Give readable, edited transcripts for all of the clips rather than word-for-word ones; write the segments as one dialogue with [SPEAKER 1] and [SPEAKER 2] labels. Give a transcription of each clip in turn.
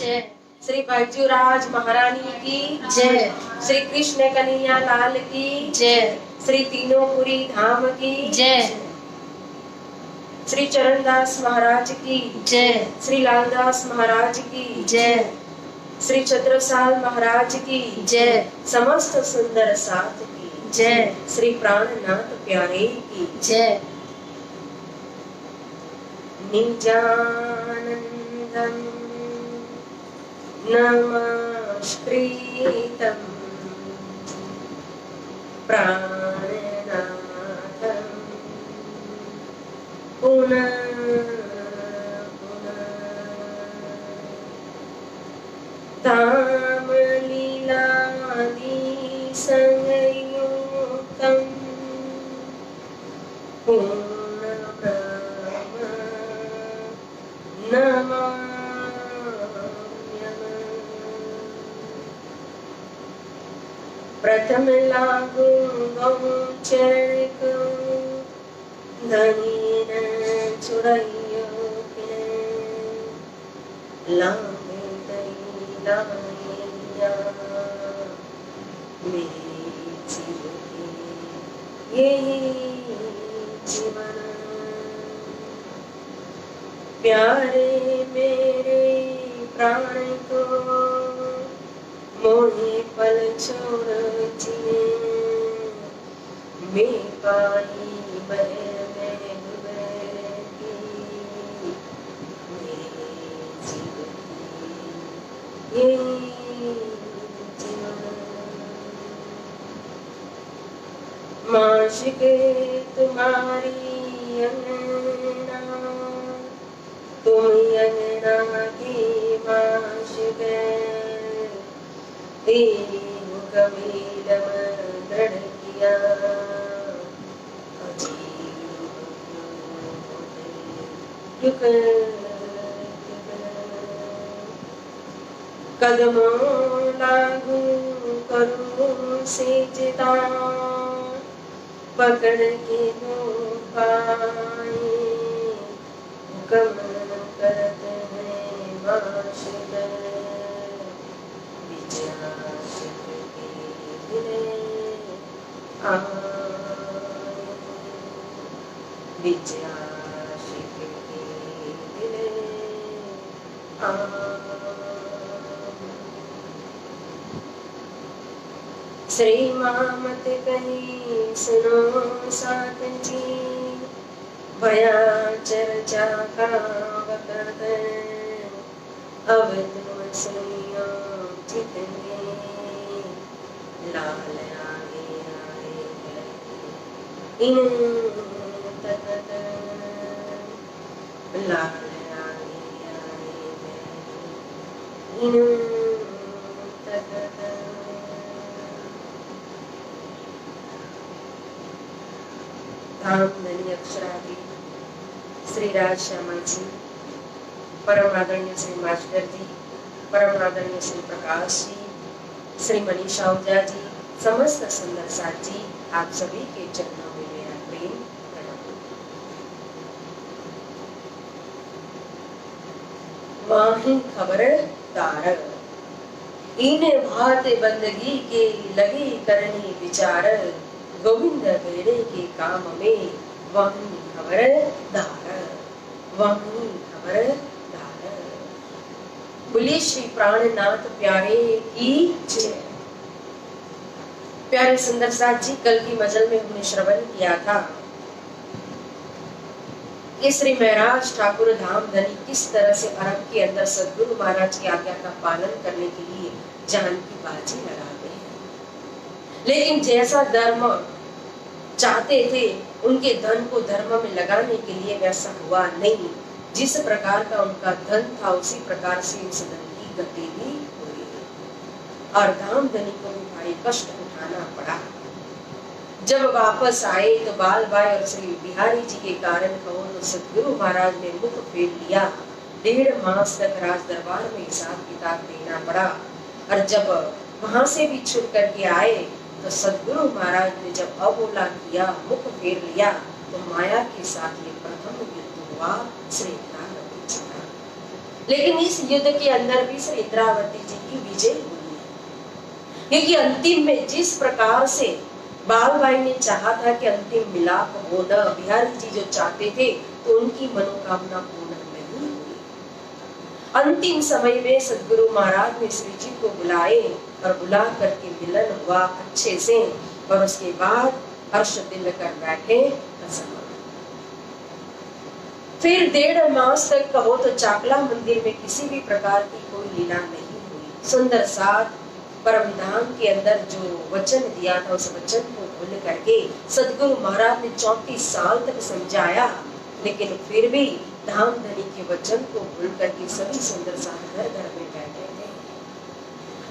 [SPEAKER 1] जय।
[SPEAKER 2] श्री बैजूराज महारानी की
[SPEAKER 1] जय।
[SPEAKER 2] श्री कृष्ण कन्हैया लाल की
[SPEAKER 1] जय।
[SPEAKER 2] श्री तीनोंपुरी धाम की
[SPEAKER 1] जय।
[SPEAKER 2] श्री चरणदास महाराज की
[SPEAKER 1] जय।
[SPEAKER 2] श्री लालदास महाराज की
[SPEAKER 1] जय।
[SPEAKER 2] श्री छत्रसाल महाराज की
[SPEAKER 1] जय।
[SPEAKER 2] समस्त सुंदर साथ की
[SPEAKER 1] जय। श्री
[SPEAKER 2] प्राणनाथ प्यारे की
[SPEAKER 1] जय।
[SPEAKER 2] निजानंदं नमस्कृतं प्राणनाथं पुनः पुनः तामलीलादि संयुक्तं प्रथम लागू चरण को धनी न छुड़ाइयो लागे दैया मेरी जीवन यही जीवन प्यारे मेरे प्राण को मोहे पल छोड़ जिए मैं पाई बहर में डूबेगी मेरे जीवन ये जीवन माशिके तुम्हारी अंगना तुम अंगना की माशिके कबीलम दृढ़ किया कदमों लागू करूं सिजदा पकड़ के दो पाए हुक्म करते हैं माशिक श्री मामत कही सुनो साथ जी भया चर्चा का वक़्त अब तुम सुनियो जितने लाल आगे आए इन तक लाल आगे आए इन तक धाम धनी अक्षरादि श्री राज श्यामा जी, परम आदरणीय श्री मास्टर जी, परम आदरणीय श्री प्रकाश जी, श्री मनीषा ओझा जी, समस्त सुंदर साथ जी, आप सभी के चरणों में मेरा प्रेम प्रणाम। वाही खबरदार इन भात बंदगी के लगी करनी विचार गोविंद बेड़े के काम में वाही खबरदार वाही खबरदार। बोलिए श्री प्राणनाथ प्यारे की जय। प्यारे सुंदर साथ जी, कल की मजल में हमने श्रवण किया था कि श्री महराज ठाकुर धाम धनी किस तरह से अरब के अंदर सदगुरु महाराज की आज्ञा का पालन करने के लिए जान की बाजी लगाते हैं, लेकिन जैसा धर्म चाहते थे उनके धन को धर्म में लगाने के लिए वैसा हुआ नहीं। जिस प्रकार का उनका धन था उसी प्रकार से उस धन की गति भी हुई और धाम धनी को भी भारी कष्ट उठाना पड़ा। जब वापस आए तो बाल भाई और श्री बिहारी जी के कारण कहो तो सदगुरु महाराज ने मुख फेर लिया। 1.5 मास तक राज दरबार में हिसाब किताब देना पड़ा और जब वहां से भी छुट करके आए तो सदगुरु महाराज ने जब अबोला किया, मुख फेर लिया, तो माया के साथ ये प्रथम युद्ध हुआ श्री लेकिन इस युद्ध के अंदर भी श्री इंद्रावती जी की विजय हुई, क्योंकि अंतिम में जिस प्रकार से बालबाई ने चाहा था कि अंतिम मिलाप हो न, बिहारी जी जो चाहते थे तो उनकी मनोकामना पूर्ण नहीं हुई। अंतिम समय में सदगुरु महाराज ने श्री जी को बुलाए और बुला करके मिलन हुआ अच्छे से, और उसके बाद हर्ष दिल कर बैठे। फिर 1.5 मास तक कहो तो चाकला मंदिर में किसी भी प्रकार की कोई लीला नहीं हुई। सुंदर साथ परम धाम के अंदर जो वचन दिया था उस वचन को भूल करके सदगुरु महाराज ने 34 साल तक समझाया, लेकिन फिर भी धाम धनी के वचन को भूल करके सभी सुंदर साथ घर घर में बैठे थे।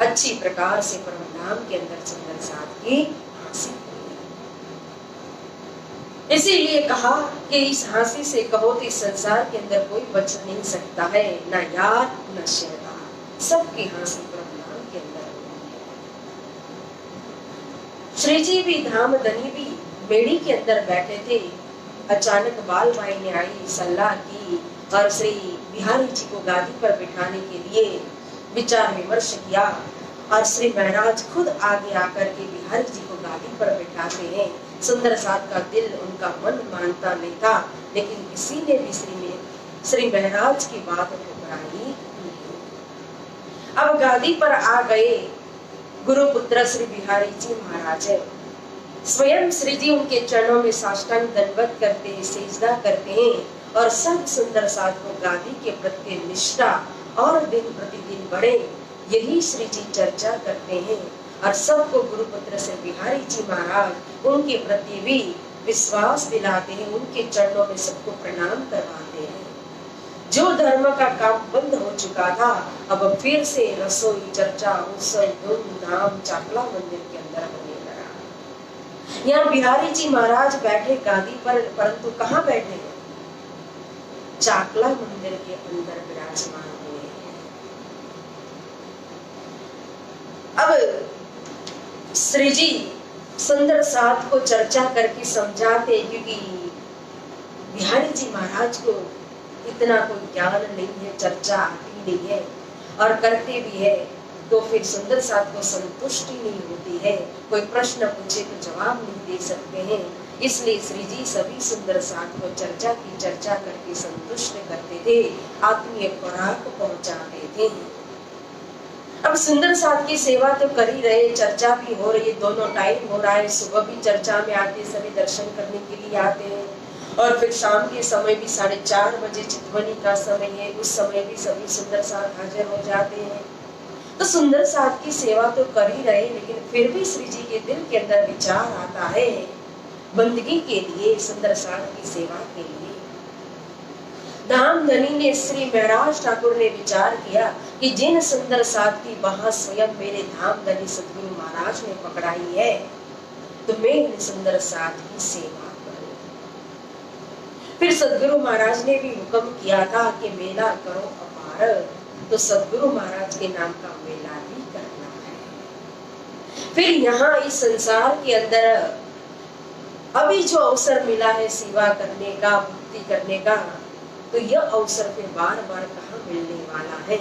[SPEAKER 2] अच्छी प्रकार से परम धाम के अंदर सुंदर साथ की हंसी। इसीलिए कहा कि इस हंसी से कहो तो इस संसार के अंदर कोई बच नहीं सकता है, ना यार न शैतान, सबकी हंसी परम धाम के अंदर। श्री जी भी धाम धनी भी बेड़ी के अंदर बैठे थे। अचानक बालबाई ने आई, सलाह की और श्री बिहारी जी को गादी पर बिठाने के लिए विचार विमर्श किया, और श्री महाराज खुद आगे आकर के बिहारी जी को गादी पर बिठाते हैं। सुंदर साथ का दिल उनका मन मानता नहीं था, लेकिन किसी ने भी श्री महाराज की बात ठुकराई नहीं। अब गादी पर आ गए गुरुपुत्र श्री बिहारी जी महाराज। स्वयं श्री जी उनके चरणों में साष्टांग दंडवत करते हैं, सेजदा करते हैं, और सब सुंदर साथ को गादी के प्रति निष्ठा और दिन प्रतिदिन बढ़े, यही श्री जी चर्चा करते हैं। और सबको गुरुपुत्र श्री बिहारी जी महाराज उनके प्रति भी विश्वास दिलाते हैं, उनके चरणों में सबको प्रणाम करवाते हैं। जो धर्म का काम बंद हो चुका था, अब फिर से रसोई चर्चा उत्सव धूमधाम चाकला मंदिर के अंदर होने लगा। यहाँ बिहारी जी महाराज बैठे गादी पर, परंतु कहाँ बैठे? चाकला मंदिर के अंदर विराजमान हुए हैं। अब श्री जी सुंदर साथ को चर्चा करके समझाते, क्योंकि बिहारी जी महाराज को इतना कोई ज्ञान नहीं है, चर्चा आती नहीं है, और करते भी है तो फिर सुंदर साथ को संतुष्टि नहीं होती है। कोई प्रश्न पूछे तो जवाब नहीं दे सकते हैं, इसलिए श्री जी सभी सुंदर साथ को चर्चा की चर्चा करके संतुष्ट करते थे, आत्मीय खुराक पहुंचाते थे। अब सुंदर साथ की सेवा तो कर ही रहे, चर्चा भी हो रही है, दोनों टाइम हो रहा है। सुबह भी चर्चा में आते, सभी दर्शन करने के लिए आते हैं, और फिर शाम के समय भी 4:30 बजे चितवनी का समय है, उस समय भी सभी सुंदर साथ हाजिर हो जाते हैं। तो सुंदर साथ की सेवा तो कर ही रहे, लेकिन फिर भी श्री जी के दिल के अंदर विचार आता है बंदगी के लिए, सुंदर साथ की सेवा के लिए। धाम धनी ने श्री महाराज ठाकुर ने विचार किया कि जिन सुंदर साथ की बाह स्वयं मेरे धाम धनी सदगुरु महाराज ने पकड़ाई है, तो मैं इन सुंदर साथ की सेवा करूं। फिर सदगुरु महाराज ने भी हुक्म किया था कि मेला करो अपार, तो सदगुरु महाराज के नाम का मेला भी करना है। फिर यहाँ इस संसार के अंदर अभी जो अवसर मिला है सेवा करने का, भक्ति करने का, तो यह अवसर फिर बार बार कहाँ मिलने वाला है।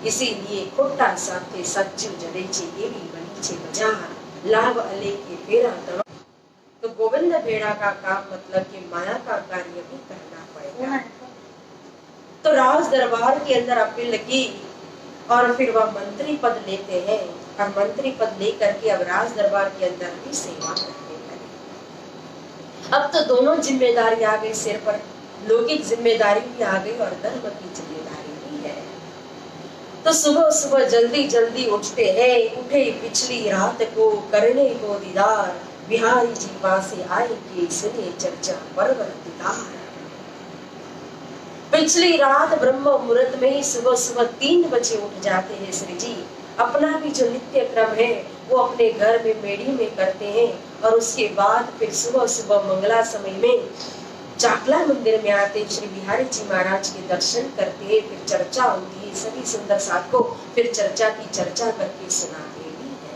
[SPEAKER 2] इसीलिए खोटा साथे सच्चू जले एवी बनी छे बाजार लाभ अले के फेरा तरो। तो गोविंद भेड़ा का काम मतलब कि माया का कार्य भी करना पड़ेगा। तो राज दरबार के अंदर अपील की, और फिर वह मंत्री पद लेते हैं, और मंत्री पद लेकर के अब राज दरबार के अंदर भी सेवा करने लगे। अब तो दोनों जिम्मेदारी आ गई सिर पर, लौकिक जिम्मेदारी भी आ गई और धर्म की जिम्मेदारी भी है। तो सुबह सुबह जल्दी जल्दी उठते हैं, उठे पिछली रात को करने को दीदार, बिहारी जी पासे आए के सुने चर्चा परवर दीदार। पिछली रात ब्रह्म मुहूर्त में ही सुबह सुबह 3 बजे उठ जाते हैं श्री जी। अपना भी जो नित्य क्रम है वो अपने घर में मेड़ी में करते हैं, और उसके बाद फिर सुबह सुबह मंगला समय में चाकला मंदिर में आते, श्री बिहारी जी महाराज के दर्शन करते हैं। फिर चर्चा होती है, सभी सुंदर साथ को फिर चर्चा की चर्चा करके सुनाते भी है।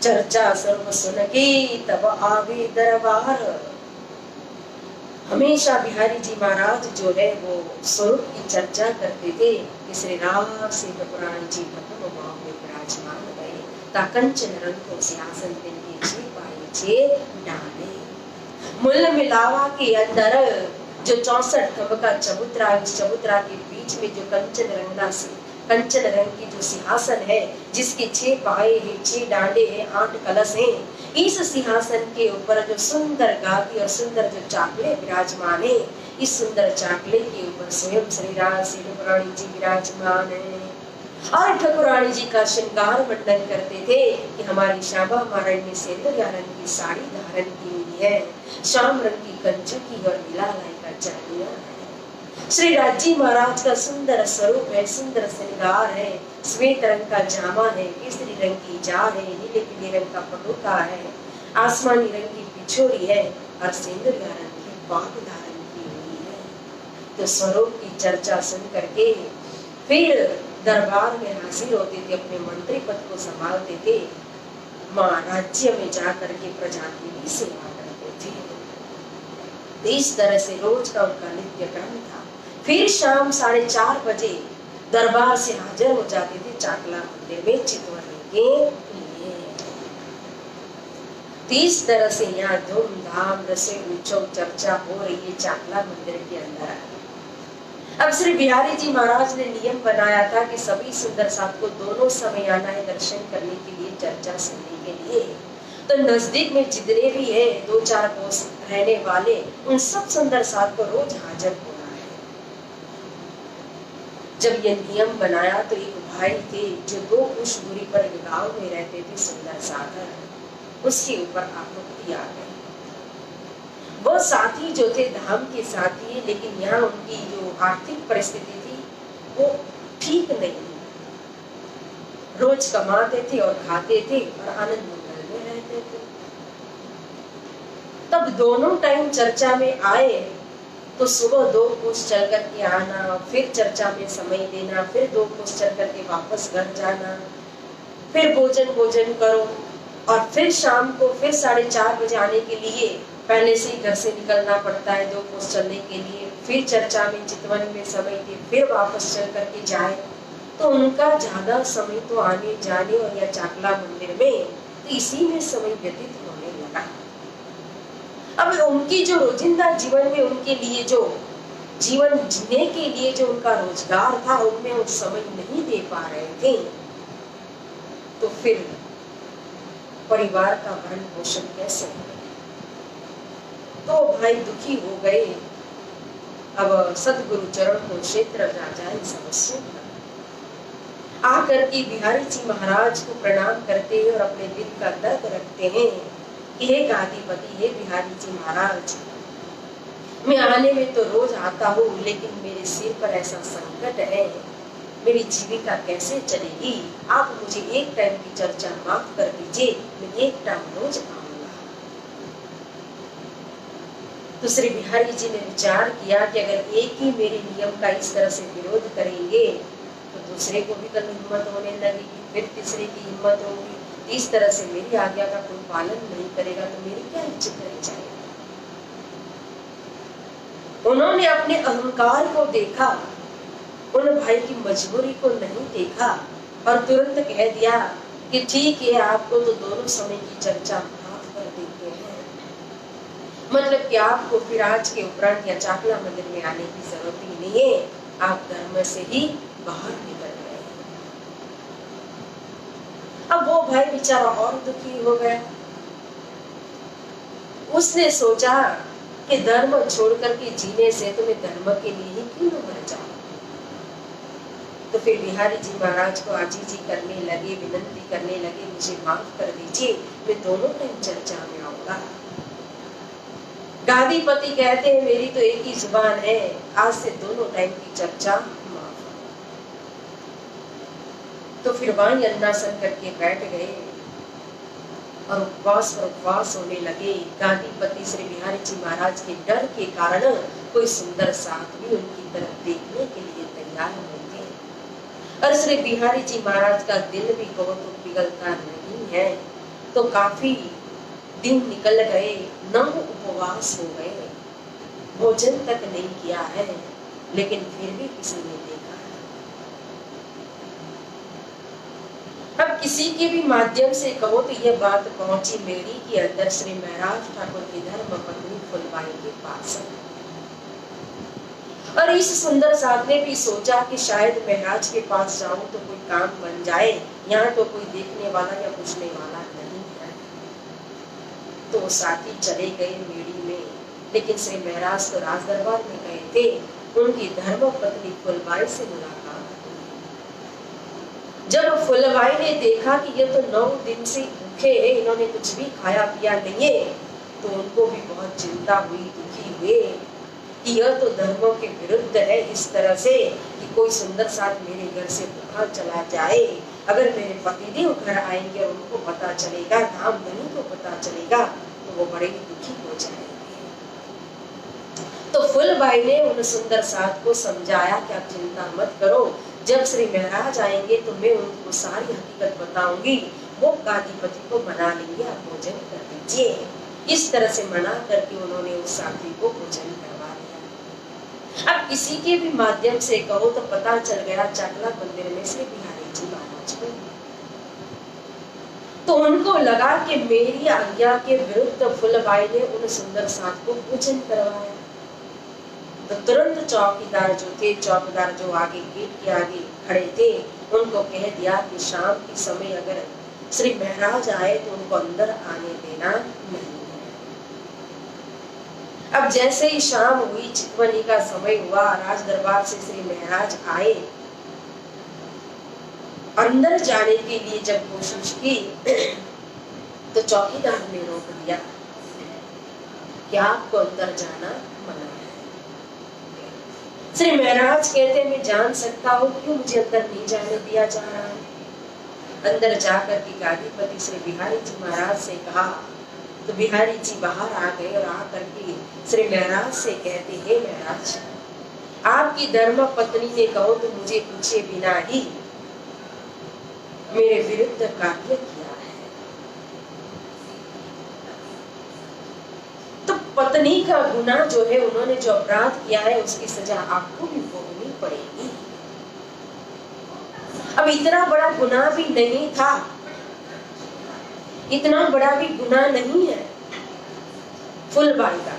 [SPEAKER 2] चर्चा सर्व सुन के तब आवे दरबार, हमेशा बिहारी जी महाराज जो है वो स्वरूप की चर्चा करते थे कि श्री राम से पुराण जी प्रथम भाव में विराजमान गए ताकंचन रंग सिंहासन तिनके छे पाए छे डाले मूल मिलावा के अंदर जो 64 खंभ का चबूतरा, उस चबूतरा के बीच में जो कंचन रंग की जो सिंहासन है जिसके 6 पाए हैं, 6 डांडे हैं, 8 कलश हैं, इस सिंहासन के ऊपर जो सुंदर गादी और सुंदर जो चाकले विराजमान है, इस सुंदर चाकले के ऊपर स्वयं श्री राम ठाकुरानी जी विराजमान है। और ठाकुरानी जी का श्रृंगार मंडन करते थे कि हमारी श्यामा महारानी ने सिंदूरिया रंग की साड़ी धारण की हुई है, श्याम रंग की कंचुकी और नीला लाई का चांदिया है। श्री राजी महाराज का सुंदर स्वरूप है, सुंदर श्रृंगार है, श्वेत रंग का जामा है, केसरी रंग की जा है, नीले पीले रंग का पटुका है, आसमानी रंग की पिछोरी है और सिंदूरिया रंग की पाग धारण की हुई है। तो स्वरूप की चर्चा सुन करके फिर दरबार में हाजिर होते थे, अपने मंत्री पद को संभालते थे, मां राज्य में जाकर के प्रजा की भी सेवा करते थे। तो इस तरह से रोज का उनका नित्य क्रम था। फिर शाम 4:30 बजे दरबार से हाजिर हो जाते थे चाकला मंदिर में चितवन के लिए। इस तरह से यहाँ धूमधाम रसे उत्सव चर्चा हो रही है चाकला मंदिर के अंदर। अब श्री बिहारी जी महाराज ने नियम बनाया था कि सभी सुंदर साथ को दोनों समय आना है दर्शन करने के लिए, चर्चा सुनने के लिए। तो नजदीक में जितने भी है 2-4 कोस रहने वाले, उन सब सुंदर साथ को रोज हाजिर होना है। जब ये नियम बनाया तो एक भाई थे जो 2 कोस दूरी पर एक गांव में रहते थे, सुंदर सागर, उसके ऊपर आपत्ति आ गई। वो साथी जो थे धाम के साथी, लेकिन यहाँ उनकी जो आर्थिक परिस्थिति थी वो ठीक नहीं, रोज कमाते थे और खाते थे और आनंद मंगल में रहते थे। तब दोनों टाइम चर्चा में आए तो सुबह 2 कोस चल करके आना, फिर चर्चा में समय देना, फिर 2 कोस चल करके वापस घर जाना, फिर भोजन करो और फिर शाम को फिर 4:30 बजे आने के लिए पहले से ही घर से निकलना पड़ता है 2 कोस चलने के लिए, फिर चर्चा में चितवन में समय दे, फिर वापस चल करके जाए। तो उनका ज्यादा समय तो आने जाने और या चाकला मंदिर में, तो इसी में समय व्यतीत होने लगा। अब उनकी जो रोजिंदा जीवन में उनके लिए जो जीवन जीने के लिए जो उनका रोजगार था, उनमें वो समय नहीं दे पा रहे थे। तो फिर परिवार का भरण पोषण कैसे हो? तो भाई दुखी हो गए। अब सदगुरु चरण को क्षेत्र राजा समस्या आकर के बिहारी जी महाराज को प्रणाम करते हैं और अपने दिल का दर्द रखते हैं कि हे गादीपति, हे बिहारी जी महाराज, मैं आने में तो रोज आता हूँ, लेकिन मेरे सिर पर ऐसा संकट है, मेरी जीविका कैसे चलेगी? आप मुझे एक टाइम की चर्चा माफ कर दीजिए, मैं एक टाइम रोज आऊंगा। तो श्री बिहारी जी ने विचार किया कि अगर एक ही मेरे नियम का इस तरह से विरोध करेंगे तो दूसरे को भी कल हिम्मत होने लगेगी, फिर तीसरे की हिम्मत होगी। इस तरह से मेरी आज्ञा का कोई पालन नहीं करेगा तो मेरी क्या इज्जत रह जाएगी। उन्होंने अपने अहंकार को देखा, उन भाई की मजबूरी को नहीं देखा और तुरंत कह दिया कि ठीक है, आपको तो दोनों समय की चर्चा माफ कर देते हैं, मतलब कि आपको फिर आज के उपरांत या चाकला मंदिर में आने की जरूरत ही नहीं है, आप धर्म से ही बाहर निकल गए। अब वो भाई बेचारा और दुखी हो गया। उसने सोचा कि धर्म छोड़ करके जीने से तो मैं धर्म के लिए ही क्यों न मर जाऊं। तो फिर बिहारी जी महाराज को आजीजी करने लगे, विनती करने लगे, मुझे माफ कर दीजिए, मैं दोनों टाइम चर्चा में आऊंगा। गादीपति कहते हैं मेरी तो एक ही जुबान है, आज से दोनों टाइम की चर्चा माफ। तो फिर वहीं अन्नासन करके बैठ गए और उपवास पर उपवास होने लगे। गादीपति श्री बिहारी जी महाराज के डर के कारण कोई सुंदर साथ भी उनकी तरफ देखने के लिए तैयार नहीं थे। और श्री बिहारी जी महाराज का दिल भी कहो तो पिघलता नहीं है। तो काफी दिन निकल गए, नंग उपवास हो गए। भोजन तक नहीं किया है, लेकिन फिर भी किसी ने देखा है। अब किसी के भी माध्यम से कहो तो यह बात पहुंची मेरी के अंदर श्री महाराज ठाकुर की धर्म पत्नी फुलबाई के पास। और इस सुंदर साध ने भी सोचा कि शायद महाराज के पास जाऊं तो कोई काम बन जाए, यहाँ तो कोई देखने वाला या पूछने वाला नहीं है। तो वो साथी चले गए मेड़ी में, लेकिन श्री महाराज तो राज दरबार में गए थे। उनकी धर्म पत्नी फुलबाई से मुलाकात हुई। जब फुलबाई ने देखा कि ये तो 9 दिन से भूखे हैं, इन्होंने कुछ भी खाया पिया नहीं है, तो उनको भी बहुत चिंता हुई, दुखी हुए कि यह तो धर्मों के विरुद्ध है इस तरह से कि कोई सुंदर साथ मेरे घर से भूखा चला जाए। अगर मेरे पतिदेव घर आएंगे और उनको पता चलेगा, धामधनी को पता चलेगा, तो वो बड़े ही दुखी हो जाएंगे। तो फुलबाई ने उन सुंदर साथ को समझाया कि आप चिंता मत करो, जब श्री महाराज आएंगे तो मैं उनको सारी हकीकत बताऊंगी, वो गादीपति को मना लेंगे, आप भोजन कर लीजिए। इस तरह से मना करके उन्होंने उस साथी को भोजन करवा दिया। अब किसी के भी माध्यम से कहो तो पता चल गया चाकला मंदिर में श्री बिहारी जी महाराज को। तो उनको लगा कि मेरी आज्ञा के विरुद्ध फुलबाई ने उन सुंदर साथ को भोजन करवाया। तो तुरंत चौकीदार जो थे, चौकीदार जो आगे गेट के आगे खड़े थे, उनको कह दिया कि शाम के समय अगर श्री महाराज आए तो उनको अंदर आने देना नहीं। अब जैसे ही शाम हुई, चितवनी का समय हुआ, राज दरबार से श्री महाराज आए, अंदर जाने के लिए जब कोशिश की तो चौकीदार ने रोक दिया कि आपको अंदर जाना मना है। श्री महाराज कहते मैं जान सकता हूँ क्यों मुझे अंदर नहीं जाने दिया जा रहा है। अंदर जाकर के गादीपति श्री बिहारी जी महाराज से कहा तो बिहारी जी बाहर आ गए और आकर के श्री महाराज से कहते हैं, महाराज आपकी धर्म पत्नी ने कहो तो मुझे पूछे बिना ही मेरे विरुद्ध कार्य किया है, तो पत्नी का गुनाह जो है, उन्होंने जो अपराध किया है उसकी सजा आपको भी भोगनी पड़ेगी। अब इतना बड़ा गुनाह भी नहीं था, इतना बड़ा भी गुनाह नहीं है फुलबाई का,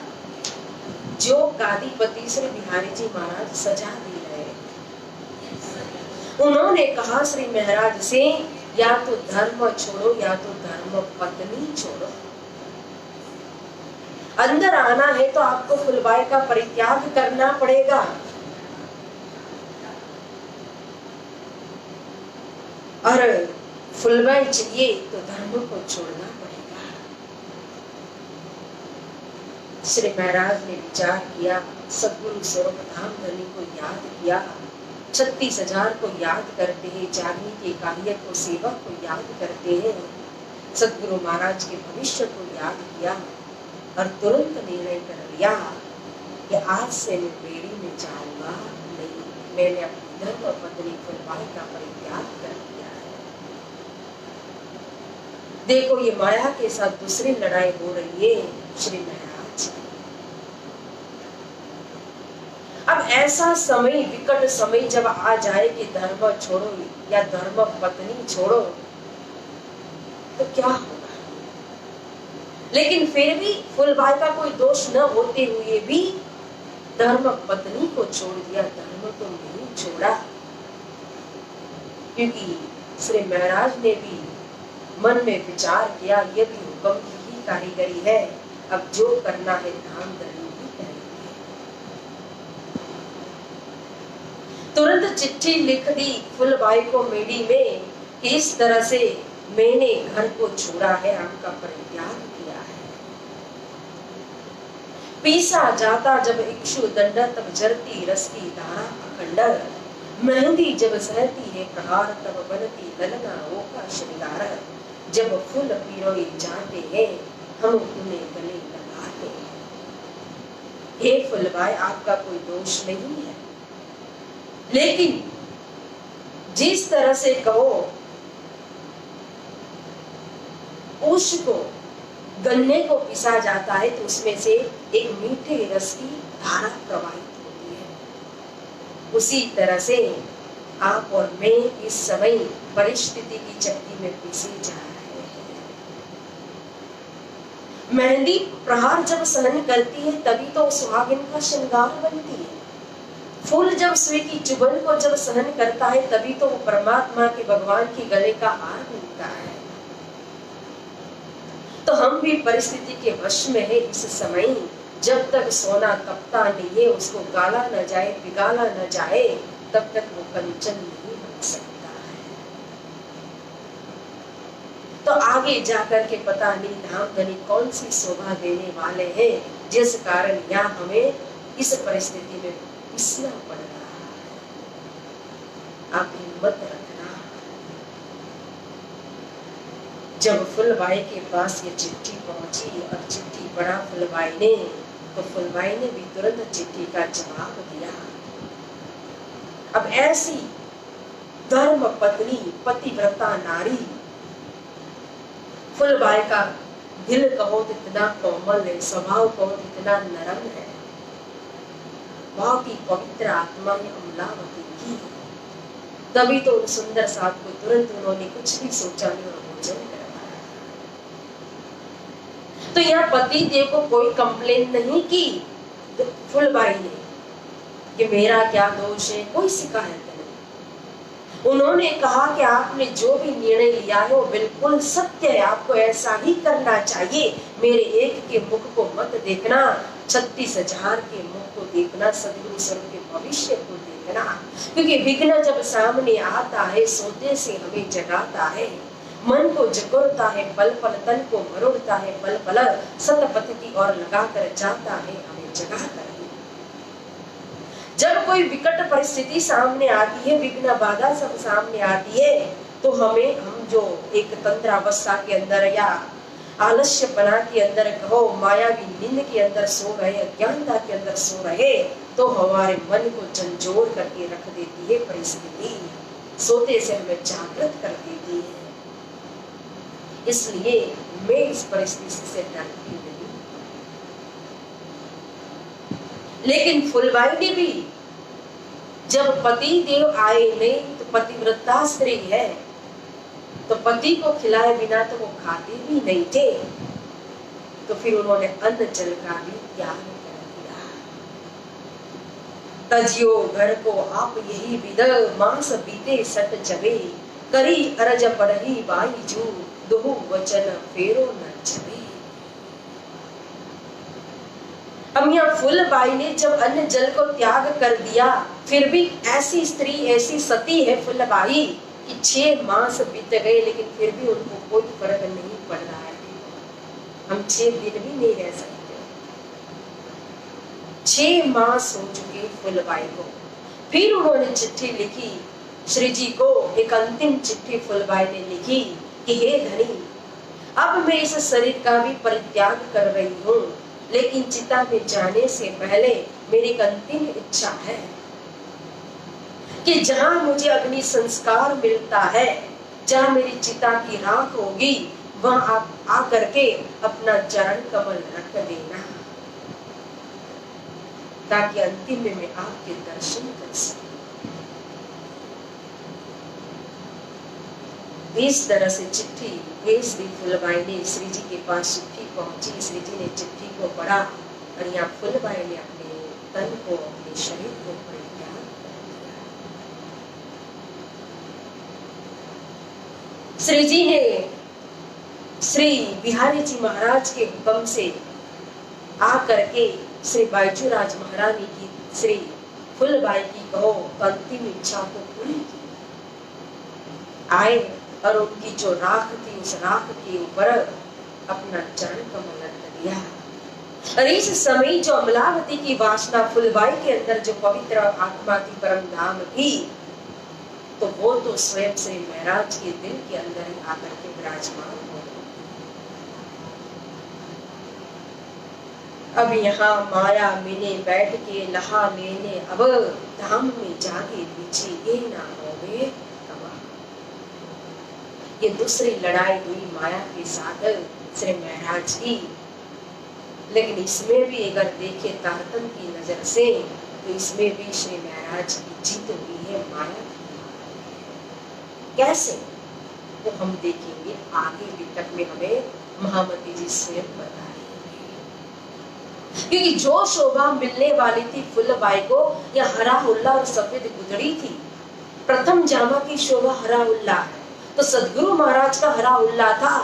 [SPEAKER 2] जो गादीपति श्री बिहारी जी महाराज सजा दे रहे हैं। उन्होंने कहा श्री महाराज से या तो धर्म छोड़ो या तो धर्म पत्नी छोड़ो। अंदर आना है तो आपको फुलबाई का परित्याग करना पड़ेगा। और फुलबाई चाहिए तो धर्म को छोड़ना पड़ेगा। श्री महाराज ने विचार किया, सद्गुरु स्वरूप धामधनी को याद किया, 36,000 को याद करते हैं, जागने के कार्य को, सेवक को याद करते हैं, सद्गुरु महाराज के भविष्य को याद किया और तुरंत निर्णय कर लिया कि आज से मैं बेड़ी में जाऊंगा नहीं, मैंने अपनी धर्म पत्नी फुलबाई का परित्याग कर दिया है। देखो ये माया के साथ दूसरी लड़ाई हो रही है श्री महाराज। अब ऐसा समय, विकट समय जब आ जाए कि धर्म छोड़ो या धर्म पत्नी छोड़ो तो क्या होगा। लेकिन फिर भी फुलबाई का कोई दोष न होते हुए भी धर्म पत्नी को छोड़ दिया, धर्म तो नहीं छोड़ा, क्योंकि श्री महाराज ने भी मन में विचार किया ये भी हुक्म की ही कारीगरी है, अब जो करना है धामधनी ही करेंगे। तुरंत चिट्ठी लिख दी फुलबाई को मेडी में कि इस तरह से मैंने घर को छोड़ा है, आपका परित्याग किया है। पीसा जाता जब इक्षु दंड तब जरती रस की धारा अखंड, मेहंदी जब सहती है प्रहार तब बनती ललना वो का श्रृंगार, जब फूल पिरोए जाते हैं हम उन्हें गले लगाते हैं। हे फुलबाई आपका कोई दोष नहीं है, लेकिन जिस तरह से कहो उष को, गन्ने को पिसा जाता है तो उसमें से एक मीठे रस की धारा प्रवाहित होती है। उसी तरह से आप और मैं इस समय परिस्थिति की चक्की में पिसे जा रहे हैं। मेहंदी प्रहार जब सहन करती है तभी तो सुहागिन का श्रृंगार बनती है। फूल जब सुई की चुभन को जब सहन करता है तभी तो वो परमात्मा के भगवान के गले का हार बनता है। तो हम भी परिस्थिति के वश में है इस समय। जब तक सोना तपता नहीं है, उसको गाला न जाए, पिघाला न जाए, तब तक वो कंचन नहीं बन सकता है। तो आगे जाकर के पता नहीं धाम धनी कौन सी शोभा देने वाले हैं, जिस कारण यहाँ हमें इस परिस्थिति में पिसना पड़ रहा है। आप हिम्मत रखना। जब फुलबाई के पास ये चिट्ठी पहुंची और चिट्ठी पढ़ा फुलबाई ने, तो फुलबाई ने भी तुरंत चिट्ठी का जवाब दिया। अब ऐसी धर्म पत्नी, पतिव्रता नारी, फुलबाई का दिल कहो तो इतना कोमल है, स्वभाव कहो तो इतना नरम है, बहुत ही पवित्र आत्मा है अमलावती की। तभी तो उन सुंदर साथ को तुरंत उन्होंने कुछ भी सोचा नहीं और भोजन करवाया। तो यहाँ पति देव को कोई कंप्लेन नहीं की फुलबाई ने कि मेरा क्या दोष है, कोई शिकायत नहीं। उन्होंने कहा कि आपने जो भी निर्णय लिया है वो बिल्कुल सत्य है, आपको ऐसा ही करना चाहिए। मेरे एक के मुख को मत देखना, 36,000 के मुख को देखना, सदगुरु स्वरूप के भविष्य को देखना। क्योंकि विघ्न जब सामने आता है, सोते से हमें जगाता है, मन को जगोरता है, पल पल तन को मरोड़ता है, पल पल सतपथ की ओर लगाकर जाता है, हमें जगाकर। जब कोई विकट परिस्थिति सामने आती है, विघ्न बाधा सब सामने आती है, तो हम जो एक तंत्रावस्था के अंदर या आलस्यपना के अंदर कहो, मायावी नींद के अंदर सो रहे, अज्ञानता के अंदर सो रहे, तो हमारे मन को झंझोर करके रख देती है परिस्थिति, सोते से हमें जागृत कर देती है। इसलिए मैं इस परिस्थिति से डरती नहीं। लेकिन फुलबाई ने भी जब पति देव आए नहीं, तो पतिव्रता स्त्री है, तो पति को खिलाए बिना तो वो खाते भी नहीं थे, तो फिर उन्होंने अन्न जल का भी त्याग कर दिया। तजियो घर को आप यही विद, मास बीते सट जबे, करी अरज पढ़ी बाई जू, दोहु वचन फेरो न जबे। अब यहाँ फुलबाई ने जब अन्न जल को त्याग कर दिया, फिर भी ऐसी स्त्री, ऐसी सती है फुलबाई कि 6 मास बीत गए, लेकिन फिर भी उनको कोई फर्क नहीं पड़ रहा है। हम 6 दिन भी नहीं रह सकते। 6 मास हो चुके फुलबाई को। फिर उन्होंने चिट्ठी लिखी श्री जी को, एक अंतिम चिट्ठी फुलबाई ने लिखी कि हे धनी, अब मैं इस शरीर का भी परित्याग कर रही हूँ, लेकिन चिता में जाने से पहले मेरी एक अंतिम इच्छा है कि जहां मुझे अग्नि संस्कार मिलता है, जहां मेरी चिता की राख होगी, वहां आप आकर के अपना चरण कमल रख देना, ताकि अंतिम में मैं आपके दर्शन कर सकूं। इस तरह से चिट्ठी भेज दी फुलबाई ने। श्री जी के पास चिट्ठी पहुंची, श्री जी ने चिट्ठी को पढ़ा और यहाँ फुलबाई ने अपने तन को, अपने शरीर को परित्याग कर दिया। श्री जी ने श्री बिहारी जी महाराज के हुक्म से आकर के श्री बायचूराज महारानी की, श्री फुलबाई की कहो अंतिम इच्छा को पूरी की। आए और उनकी जो राख थी, उस राख के ऊपर अपना चरण कमल रख दिया। और इस समय जो अमलावती की वासना, फुलबाई के अंदर जो पवित्र आत्मा की परम धाम थी, तो वो तो स्वयं श्री महाराज के दिल के अंदर ही आकर के विराजमान हो गई। अब यहाँ माया मिने बैठ के लहा लेने, अब धाम में जागे पीछे ये ना होवे। ये दूसरी लड़ाई हुई माया के साथ श्री महाराज की। लेकिन इसमें भी अगर देखे तारतम की नजर से तो इसमें भी श्री महाराज की जीत हुई है माया की। कैसे वो हम देखेंगे आगे विकट में, हमें महामती जी स्वयं बताएंगे। क्योंकि जो शोभा मिलने वाली थी फुलबाई को, या हरा हुल्ला और सफेद गुदड़ी थी। प्रथम जामा की शोभा हरा हुल्ला है, तो सदगुरु महाराज का हरा हुल्ला था।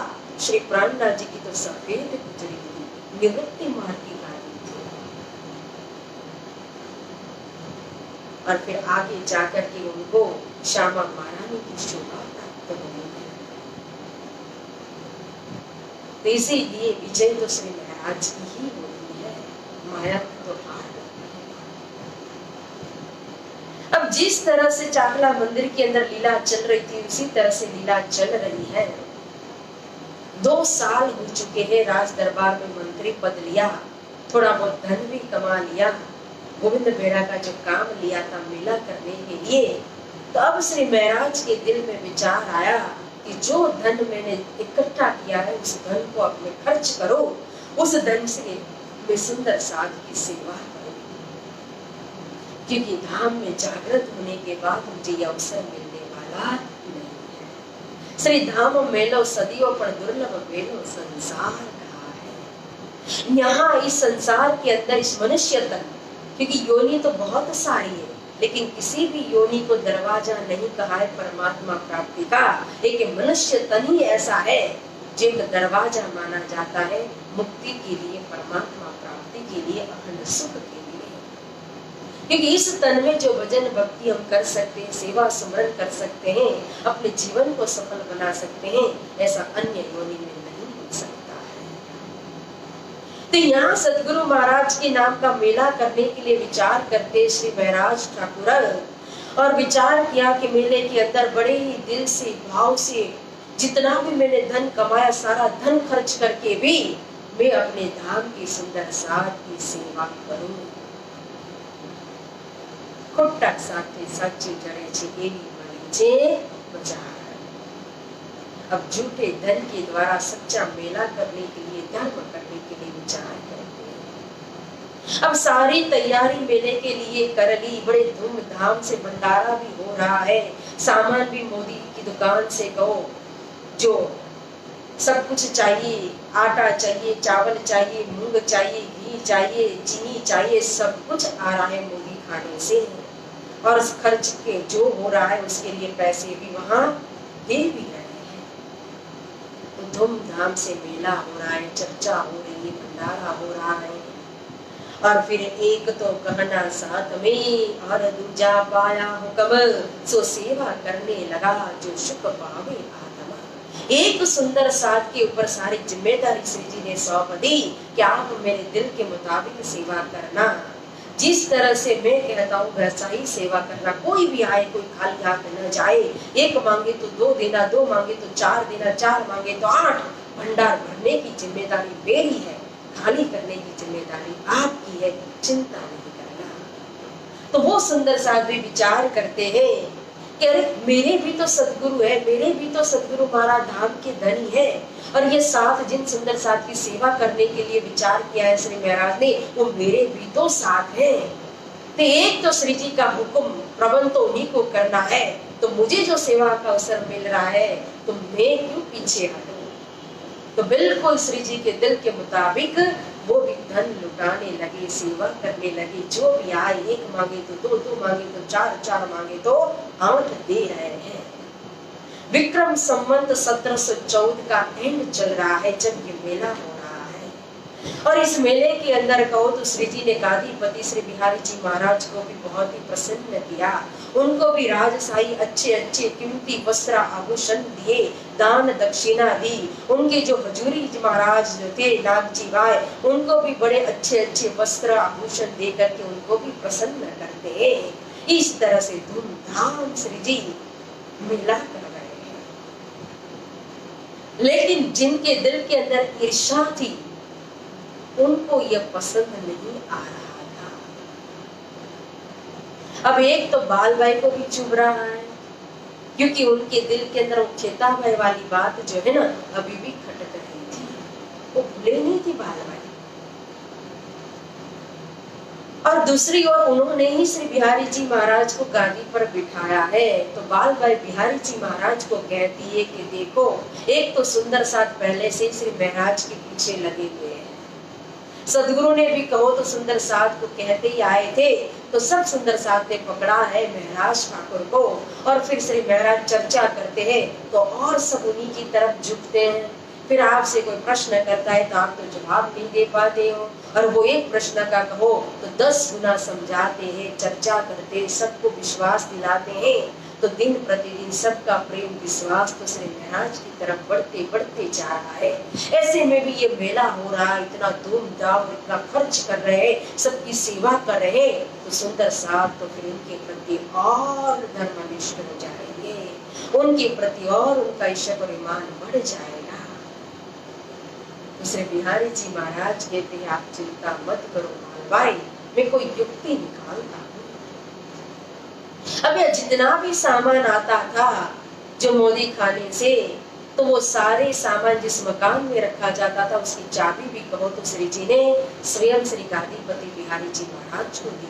[SPEAKER 2] श्री प्राणनाथ जी की तो सफेद गुदड़ी थी, निवृत्ति मार्ग की गाड़ी थी। और फिर आगे जाकर के उनको श्यामा महारानी की शोभा प्राप्त हुई है। तो इसीलिए विजय तो श्री महाराज की ही होती है, माया तो हार। अब जिस तरह से चाकला मंदिर के अंदर लीला चल रही थी, उसी तरह से लीला चल रही है। 2 साल हो चुके हैं, राज दरबार में मंत्री पद लिया, थोड़ा बहुत धन भी कमा लिया, गोविंद बेड़ा का जो काम लिया था मेला करने के लिए। तो अब श्री महाराज के दिल में विचार आया कि जो धन मैंने इकट्ठा किया है उस धन को अपने खर्च करो, उस धन से मैं सुंदर साध की सेवा करूं, क्योंकि धाम में जागृत होने के बाद मुझे यह अवसर मिलने वाला नहीं है। श्री धाम मेलो सदियों पर दुर्लभ मेलो संसार कहा है। यहाँ इस संसार के अंदर इस मनुष्य तक, क्योंकि योनि तो बहुत सारी है, लेकिन किसी भी योनि को दरवाजा नहीं कहा है परमात्मा प्राप्ति का। एक मनुष्य तन ही ऐसा है जो एक दरवाजा माना जाता है मुक्ति के लिए, परमात्मा प्राप्ति के लिए, अखंड सुख के लिए। क्योंकि इस तन में जो भजन भक्ति हम कर सकते हैं, सेवा सुमरन कर सकते हैं, अपने जीवन को सफल बना सकते हैं, ऐसा अन्य योनि में नहीं हो सकता है। तो यहाँ सदगुरु महाराज के नाम का मेला करने के लिए विचार करते श्री महाराज ठाकुर, और विचार किया कि मेले के अंदर बड़े ही दिल से भाव से जितना भी मैंने धन कमाया सारा धन खर्च करके भी मैं अपने धाम की सुंदर साध की सेवा करूं। खोटा साथे साची जड़े छे एवी मળી છે बजार। अब झूठे धन के द्वारा सच्चा मेला करने के लिए, धर्म करने के लिए विचार करते हैं। अब सारी तैयारी मेले के लिए कर ली, बड़े धूमधाम से भंडारा भी हो रहा है, सामान भी मोदी की दुकान से कहो जो सब कुछ चाहिए, आटा चाहिए, चावल चाहिए, मूंग चाहिए, घी चाहिए, चीनी चाहिए, सब कुछ आ रहा है मोदी खाने से। और खर्च के जो हो रहा है उसके लिए पैसे भी वहां दे भी रहे हैं। तो धूमधाम से मेला हो रहा है, चर्चा हो रही है, भंडारा हो रहा है। और फिर एक तो कहना साथ में और दूजा पाया हुक्म, सो सेवा करने लगा जो सुख पावे आत्मा। एक सुंदर साथ के ऊपर सारी जिम्मेदारी श्री जी ने सौंप दी कि आप मेरे दिल के मुताबिक सेवा करना, जिस तरह से मैं कहता हूँ वैसा ही सेवा करना। कोई भी आए कोई खाली हाथ न जाए, एक मांगे तो 2 देना, 2 मांगे तो 4 देना, 4 मांगे तो 8। भंडार भरने की जिम्मेदारी मेरी है, खाली करने की जिम्मेदारी आपकी है, चिंता नहीं करना। तो वो सुंदर साथ भी विचार करते हैं कि अरे मेरे भी तो सदगुरु है, मेरे भी तो सदगुरु महाराज धाम के धनी है, और ये साथ जिन सुंदर साथ की सेवा करने के लिए विचार किया है श्री महाराज ने, वो मेरे भी तो साथ है। तो एक तो श्री जी का हुक्म प्रबंध तो उन्हीं को करना है, तो मुझे जो सेवा का अवसर मिल रहा है तो मैं क्यों पीछे हटूं। तो बिल्कुल श्री जी के दिल के मुताबिक वो भी धन लुटाने लगे, सेवा करने लगे। जो भी आए, 1 मांगे तो 2, 2 मांगे तो 4, 4 मांगे तो 8 दे रहे हैं। विक्रम संवत 1714 का एंड चल रहा है जब ये मेला हो रहा है। और इस मेले के अंदर कहो तो श्री जी ने गादीपति श्री बिहारी जी महाराज को भी बहुत ही प्रसन्न किया। उनको भी राजशाही अच्छे अच्छे कीमती वस्त्र आभूषण दिए, दान दक्षिणा दी। उनके जो हजूरी जी महाराज जो थे नागजी भाई, उनको भी बड़े अच्छे अच्छे वस्त्र आभूषण दे करके उनको भी प्रसन्न करते। इस तरह से धूमधाम श्री जी मेला कर रहे हैं। लेकिन जिनके दिल के अंदर ईर्ष्या थी उनको यह पसंद नहीं आ रहा था। अब एक तो बाल भाई को भी चुभ रहा है, क्योंकि उनके दिल के अंदर उच्चेता भाई वाली बात जो है ना अभी भी खटक रही थी, वो भूले नहीं थी बाल भाई। और दूसरी ओर उन्होंने ही श्री बिहारी जी महाराज को गादी पर बिठाया है। तो बाल भाई बिहारी जी महाराज को कहती है कि देखो, एक तो सुंदर साथ पहले से श्री महाराज के पीछे लगे हुए हैं। सदगुरु ने भी कहो तो सुंदर साथ को कहते ही आए थे, तो सब सुंदर साथ ने पकड़ा है महाराज ठाकुर को। और फिर श्री महाराज चर्चा करते हैं तो और सब उन्हीं की तरफ झुकते हैं। फिर आपसे कोई प्रश्न करता है तो आप तो जवाब नहीं दे पाते हो, और वो एक प्रश्न का कहो तो 10 गुना समझाते हैं, चर्चा करते, सबको विश्वास दिलाते हैं। तो दिन प्रतिदिन सबका प्रेम विश्वास तो श्री महाराज की तरफ बढ़ते बढ़ते जा रहा है। ऐसे में भी ये मेला हो रहा है, इतना धूमधाम, इतना खर्च कर रहे हैं, सबकी सेवा कर रहे हैं, तो सुंदर साहब तो फिर उनके प्रति और धर्मनिष्ठ हो जाएंगे, उनके प्रति और उनका ईश्वर और ईमान बढ़ जाएगा। श्री बिहारी जी महाराज कहते हैं, आप चिंता मत करो भाई, मैं कोई युक्ति निकालता हूँ। अब यह जितना भी सामान आता था जो मोदी खाने से, तो वो सारे सामान जिस मकान में रखा जाता था उसकी चाबी भी कहो तो श्री जी ने स्वयं श्री गादीपति बिहारी जी महाराज को दी।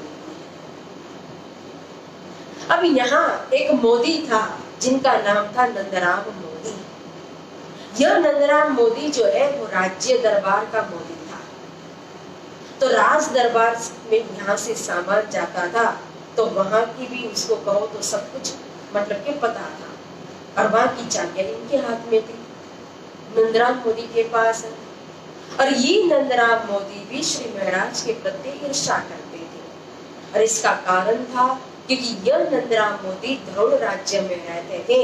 [SPEAKER 2] अब यहाँ एक मोदी था जिनका नाम था नंदराम मोदी। यह नंदराम मोदी जो है वो राज्य दरबार का मोदी था। तो राज दरबार में यहाँ से सामान जाता था तो वहां की भी उसको कहो तो सब कुछ मतलब के पता था, और वहां की चाबियां इनके हाथ में थी, नंदराम मोदी के पास है। और ये नंदराम मोदी भी श्री महाराज के प्रति ईर्ष्या करते थे, और इसका कारण था क्योंकि यह नंदराम मोदी धरोड़ राज्य में रहते थे,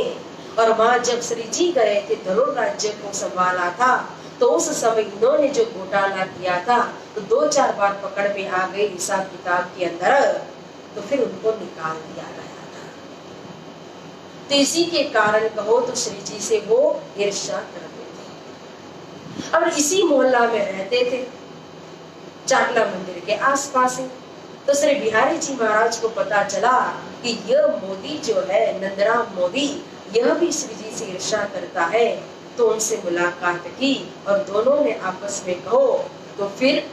[SPEAKER 2] और वहां जब श्री जी गए थे धरोड़ राज्य को संभाला था, तो उस समय इन्होंने जो घोटाला किया था तो 2-4 बार पकड़ में आ गए हिसाब किताब के अंदर, तो फिर उनको निकाल दिया गया था। तो इसी के कारण कहो तो श्री जी से वो ईर्ष्या करते थे। अब इसी मोहल्ला में रहते थे, चाकला मंदिर के आसपास ही। तो श्री बिहारी जी महाराज को पता चला कि यह मोदी जो है नंदराम मोदी, यह भी श्री जी से ईर्ष्या करता है। तो उनसे मुलाकात की और दोनों ने आपस में कहो तो फिर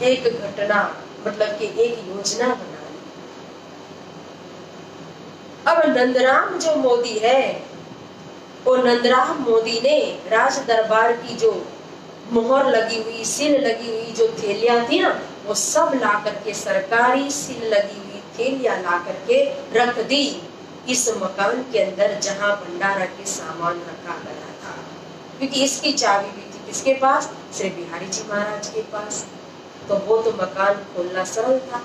[SPEAKER 2] एक घटना मतलब कि एक योजना बना ली। अब नंदराम जो मोदी है, वो नंदराम मोदी ने राज दरबार की जो मोहर लगी हुई, सील लगी हुई जो थैलियां थी ना, वो सब ला करके, सरकारी सील लगी हुई थैलियां ला करके रख दी इस मकान के अंदर जहां भंडारा के सामान रखा गया था। क्योंकि इसकी चाबी भी थी किसके पास? श्री बिहारी जी महाराज के पास। तो वो तो मकान खोलना सरल था।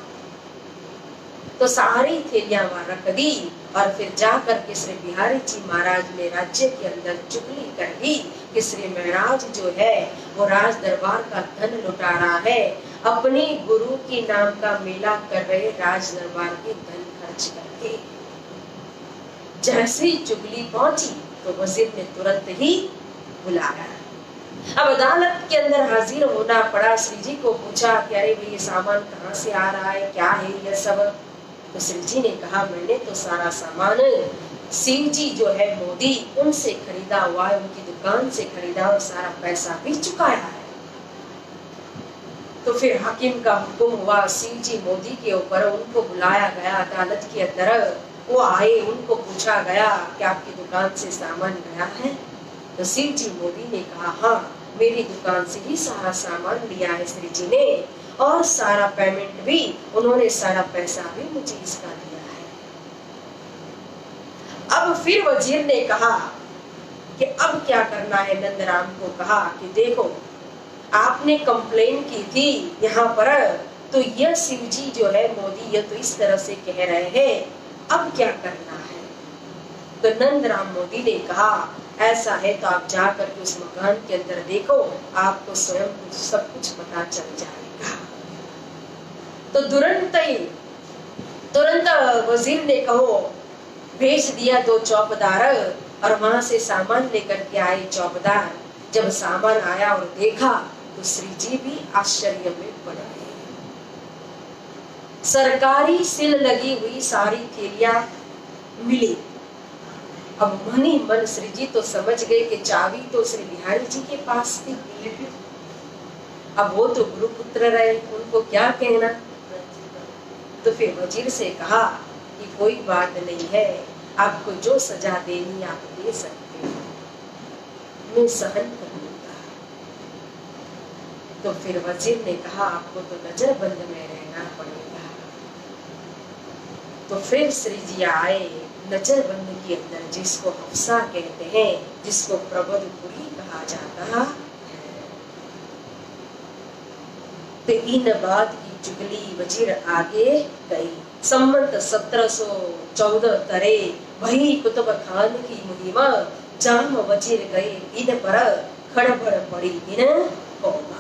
[SPEAKER 2] तो सारी थैलियां वहां रख दी और फिर जा करके श्री बिहारी जी महाराज ने राज्य के अंदर चुगली कर दी कि श्री महाराज जो है वो राज दरबार का धन लुटा रहा है, अपने गुरु के नाम का मेला कर रहे राज दरबार के धन खर्च करके। जैसे ही चुगली पहुंची तो वजीर ने तुरंत ही बुलाया। अब अदालत के अंदर हाजिर होना पड़ा। श्री जी को पूछा कि अरे भाई ये सामान कहाँ से आ रहा है, क्या है यह सब? तो श्री जी ने कहा मैंने तो सारा सामान शिव जी जो है मोदी उनसे खरीदा हुआ है, उनकी दुकान से खरीदा और सारा पैसा भी चुकाया है। तो फिर हाकिम का हुक्म हुआ, शिव जी मोदी के ऊपर, उनको बुलाया गया अदालत के अंदर। वो आए, उनको पूछा गया कि आपकी दुकान से सामान गया है? तो शिव जी मोदी ने कहा हाँ, मेरी दुकान से ही सारा सामान लिया है श्री जी ने, और सारा पेमेंट भी उन्होंने, सारा पैसा भी मुझे इसका दिया है। अब फिर वजीर ने कहा कि अब क्या करना है। नंदराम को कहा कि देखो आपने कंप्लेन की थी यहाँ पर, तो यह शिव जी जो है मोदी ये तो इस तरह से कह रहे हैं, अब क्या करना है? तो नंदराम मोदी ने कहा ऐसा है तो आप जाकर के उस मकान के अंदर देखो, आपको स्वयं सब कुछ पता चल जाएगा। तो तुरंत वजीर ने कहो भेज दिया 2 चौकीदार, और वहां से सामान लेकर के आए चौकीदार। जब सामान आया और देखा तो श्री जी भी आश्चर्य में पड़ गए। सरकारी सील लगी हुई सारी थैलियां मिली। अब मन ही मन श्री जी तो समझ गए कि चाबी तो श्री बिहारी जी के पास थी। अब वो तो गुरुपुत्र रहे, उनको क्या कहना, तो फिर वजीर से कहा कि कोई बात नहीं है, आपको जो सजा देनी आप दे सकते हो, मैं सहन कर लूंगा। तो फिर वजीर ने कहा आपको तो नजरबंद में रहना पड़ेगा। तो फिर श्री जी आए नजरबंद के अंदर, जिसको हफ्सा कहते हैं, जिसको प्रबोधपुरी कहा जाता है। तो इन बात की चुगली वजीर आगे गई। संवत 1714 तरे वही कुतुब खान की मुहिमा, जाम वजीर गए इन पर खड़बड़ पड़ी इन कौमा।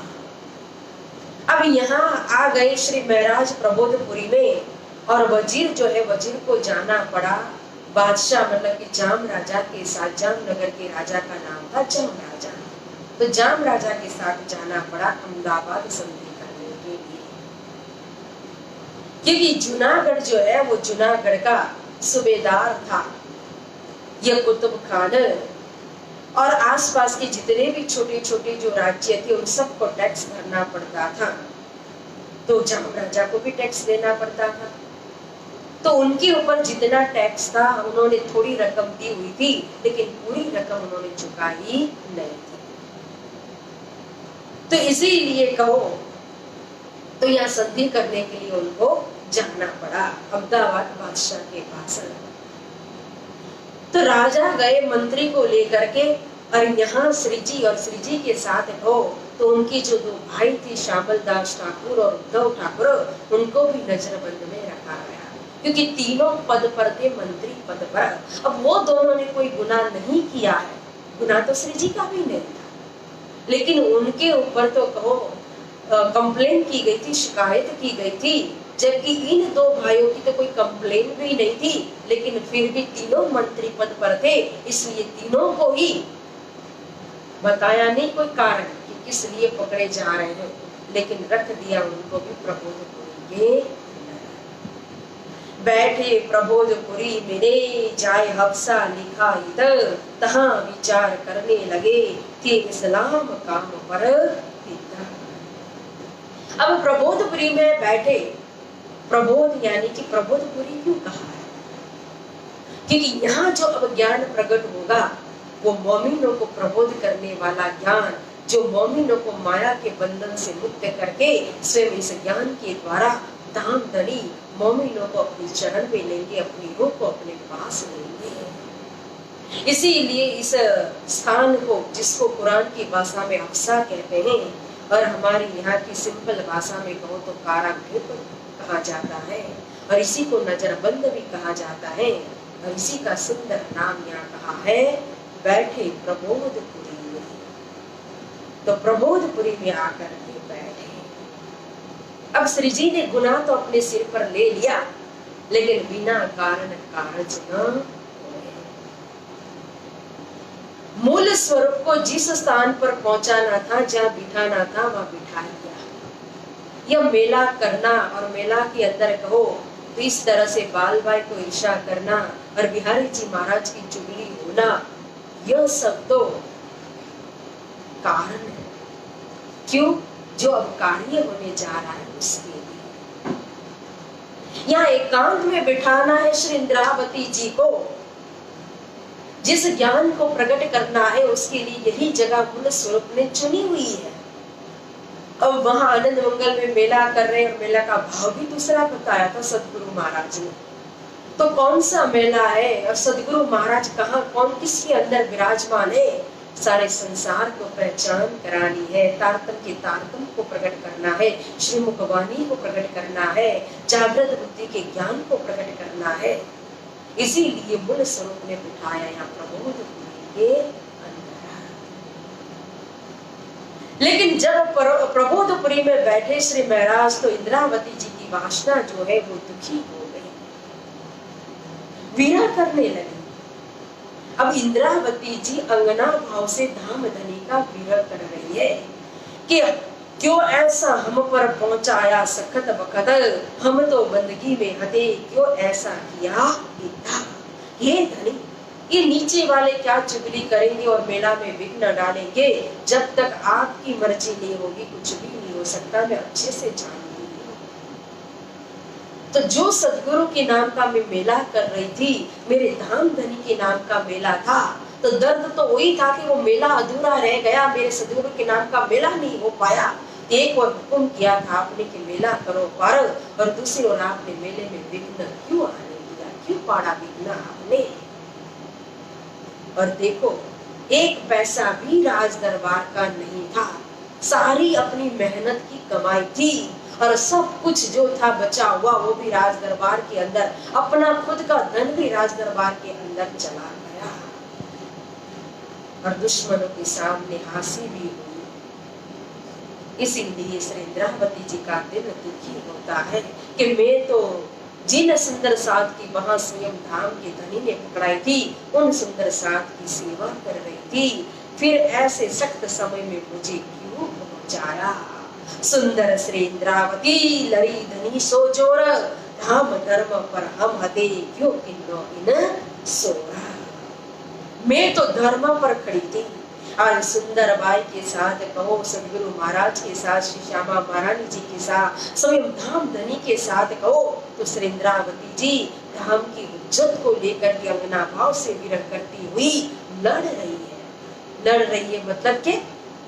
[SPEAKER 2] अब यहाँ आ गए श्री महराज प्रबोधपुरी में, और वजीर जो है, वजीर को जाना पड़ा। बादशाह मतलब कि जाम राजा के साथ, जामनगर के राजा का नाम था जाम राजा, तो जाम राजा के साथ जाना पड़ा अहमदाबाद संधि करने के लिए। क्योंकि जूनागढ़ जो है वो जूनागढ़ का सूबेदार था यह कुतुब खान, और आसपास के जितने भी छोटे छोटे जो राज्य थे उन सबको टैक्स भरना पड़ता था, तो जाम राजा को भी टैक्स देना पड़ता था। तो उनके ऊपर जितना टैक्स था उन्होंने थोड़ी रकम दी हुई थी, लेकिन पूरी रकम उन्होंने चुकाई नहीं थी। तो इसीलिए कहो तो यहाँ संधि करने के लिए उनको जाना पड़ा अहमदाबाद बादशाह के पास। तो राजा गए मंत्री को लेकर के, और यहाँ श्री जी और श्री जी के साथ हो, तो उनकी जो दो भाई थे श्यामल दास ठाकुर और उद्धव ठाकुर, उनको भी नजरबंद में रखा गया, क्योंकि तीनों पद पर थे, मंत्री पद पर। अब वो दोनों ने कोई गुनाह नहीं किया है, गुनाह तो श्री जी का भी नहीं था, लेकिन उनके ऊपर तो कहो कंप्लेन की गई थी, शिकायत की गई थी, जबकि इन दो भाइयों की तो कोई कंप्लेन भी नहीं थी, लेकिन फिर भी तीनों मंत्री पद पर थे, इसलिए तीनों को ही बताया नहीं कोई कारण कि किस लिए पकड़े जा रहे हैं, लेकिन रख दिया उनको भी प्रबोधपुरी के। बैठे प्रबोधपुरी में जाए हफ्सा लिखा इधर, तहां विचार करने लगे कि इस्लाम काम पर पिता। अब प्रबोधपुरी में बैठे, प्रबोध यानी कि प्रबोधपुरी क्यों कहा है, क्योंकि यहाँ जो अब ज्ञान प्रकट होगा वो मोमिनों को प्रबोध करने वाला ज्ञान, जो मोमिनों को माया के बंधन से मुक्त करके स्वयं इस ज्ञान के द्वारा धाम धनी मोमिनों को अपनी चरण पे लेंगे, अपनी रूह को अपने पास लेंगे। इसीलिए इस स्थान को, जिसको कुरान की भाषा में अफ्सा कहते हैं और हमारी यहाँ की सिंपल भाषा में कहो तो कारागृह कहा जाता है, और इसी को नजरबंद भी कहा जाता है, और इसी का सुंदर नाम यहाँ कहा है बैठे प्रबोधपुरी में। तो प्रबोधपुरी में आकर के बैठे। अब श्री जी ने गुनाह तो अपने सिर पर ले लिया, लेकिन बिना कारण कार्य न होए। मूल स्वरूप को जिस स्थान पर पहुंचाना था, जहाँ बिठाना था, वहां बिठा दिया। यह मेला करना और मेला के अंदर कहो तो इस तरह से बाल भाई को ईर्षा करना और बिहारी जी महाराज की चुगली होना, यह सब तो कारण है। क्यों? जो अब कार्य होने जा रहा है उसके लिए। यहाँ एकांत में बिठाना है श्री इंद्रावती जी को, जिस ज्ञान को प्रकट करना है उसके लिए यही जगह मूल स्वरूप ने चुनी हुई है। अब वहां आनंद मंगल में मेला कर रहे हैं, और मेला का भाव भी दूसरा बताया था सदगुरु महाराज ने। तो कौन सा मेला है और सदगुरु महाराज कहाँ, कौन किसके अंदर विराजमान है, सारे संसार को पहचान करानी है, तारतम के तारतम को प्रकट करना है, श्रीमुख वाणी को प्रकट करना है, जागृत बुद्धि के ज्ञान को प्रकट करना है। इसीलिए मूल स्वरूप ने बिठाया यहाँ प्रबोधपुरी के अंदर। लेकिन जब प्रबोधपुरी में बैठे श्री महाराज, तो इंद्रावती जी की वासना जो है वो दुखी हो गई, विरह करने लगी। अब इंद्रावती जी अंगना भाव से धाम धनी का विरह कर रही है कि क्यों ऐसा हम पर पहुंचाया सखत बखत, हम तो बंदगी में हते, क्यों ऐसा किया पिता। हे धनी, ये नीचे वाले क्या चुगली करेंगे और मेला में विघ्न डालेंगे, जब तक आपकी मर्जी नहीं होगी कुछ भी नहीं हो सकता, मैं अच्छे से जानती हूँ। तो जो सदगुरु के नाम का मैं मेला कर रही थी, मेरे धाम धनी के नाम का मेला था, तो दर्द तो वही था कि वो मेला अधूरा रह गया, मेरे सदगुरु के नाम का मेला नहीं हो पाया। एक और हुक्म किया था आपने कि मेला करो पार, और दूसरी ओर आपने मेले में विघ्न क्यों आने दिया, क्यों पाड़ा विघ्न आपने। और देखो, एक पैसा भी राज दरबार का नहीं था, सारी अपनी मेहनत की कमाई थी, और सब कुछ जो था बचा हुआ वो भी राज दरबार के अंदर, अपना खुद का धन भी राज दरबार के अंदर चला गया, और दुश्मनों के सामने हासी भी हुई। इसीलिए श्री इंद्रावती जी का दिल दुखी होता है कि मैं तो जिन सुंदर साध की वहां स्वयं धाम के धनी ने पकड़ाई थी, उन सुंदर साध की सेवा कर रही थी, फिर ऐसे सख्त समय में मुझे क्यों पहुंचाया। सुंदर श्री इंद्रावती लड़ी धनी सो जोर, धाम धर्म पर हम हते क्यों किन्नो इन सोरा। मैं तो धर्म पर खड़ी थी, और सुंदर बाई के साथ कहो, सदगुरु महाराज के साथ, श्री श्यामा महारानी जी के साथ, स्वयं धाम धनी के साथ कहो, तो श्री इंद्रावती जी धाम की इज्जत को लेकर के अंगना भाव से विरह करती हुई लड़ रही है। लड़ रही है मतलब के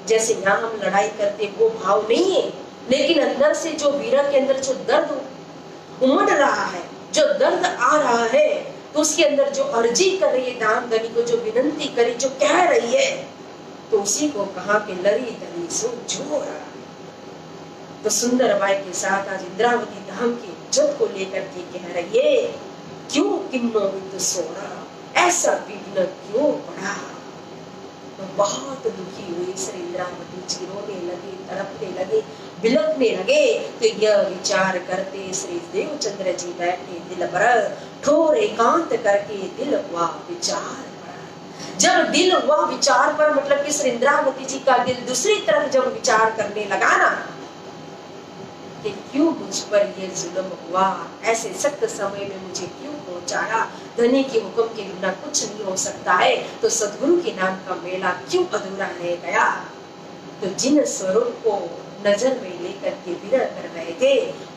[SPEAKER 2] जैसे यहाँ हम लड़ाई करते वो भाव नहीं है, लेकिन अंदर से जो विरह के अंदर जो दर्द उमड़ रहा है, जो दर्द आ रहा है, तो उसके अंदर जो अर्जी कर रही है धाम धनी को, जो विनंती करी, जो कह रही है, तो उसी को कहा कि लड़ी धनी सो जोर। तो सुंदर बाई के साथ आज इंद्रावती धाम की इज्जत को लेकर के कह रही है, क्यों किन्नो विद सोरा, ऐसा विघ्न क्यों पड़ा। तो बहुत दुखी हुई श्री इंद्रावती जी, रोने लगे, तड़पने लगे, बिलखने लगे। तो यह विचार करते श्री देवचंद्र जी बैठे दिल पर, ठोर एकांत करके दिल हुआ विचार। जब दिल हुआ विचार पर, मतलब कि श्री इंद्रावती जी का दिल दूसरी तरफ जब विचार करने लगा ना, कि क्यों मुझ पर ये जुल्म हुआ, ऐसे सख्त समय में मुझे क्यों पहुंचाया, धनी के हुक्म के बिना कुछ नहीं हो सकता है, तो सदगुरु के नाम का मेला क्यों अधूरा रह गया। तो जिन स्वरूप को नजर में लेकर के विरह कर रहे थे,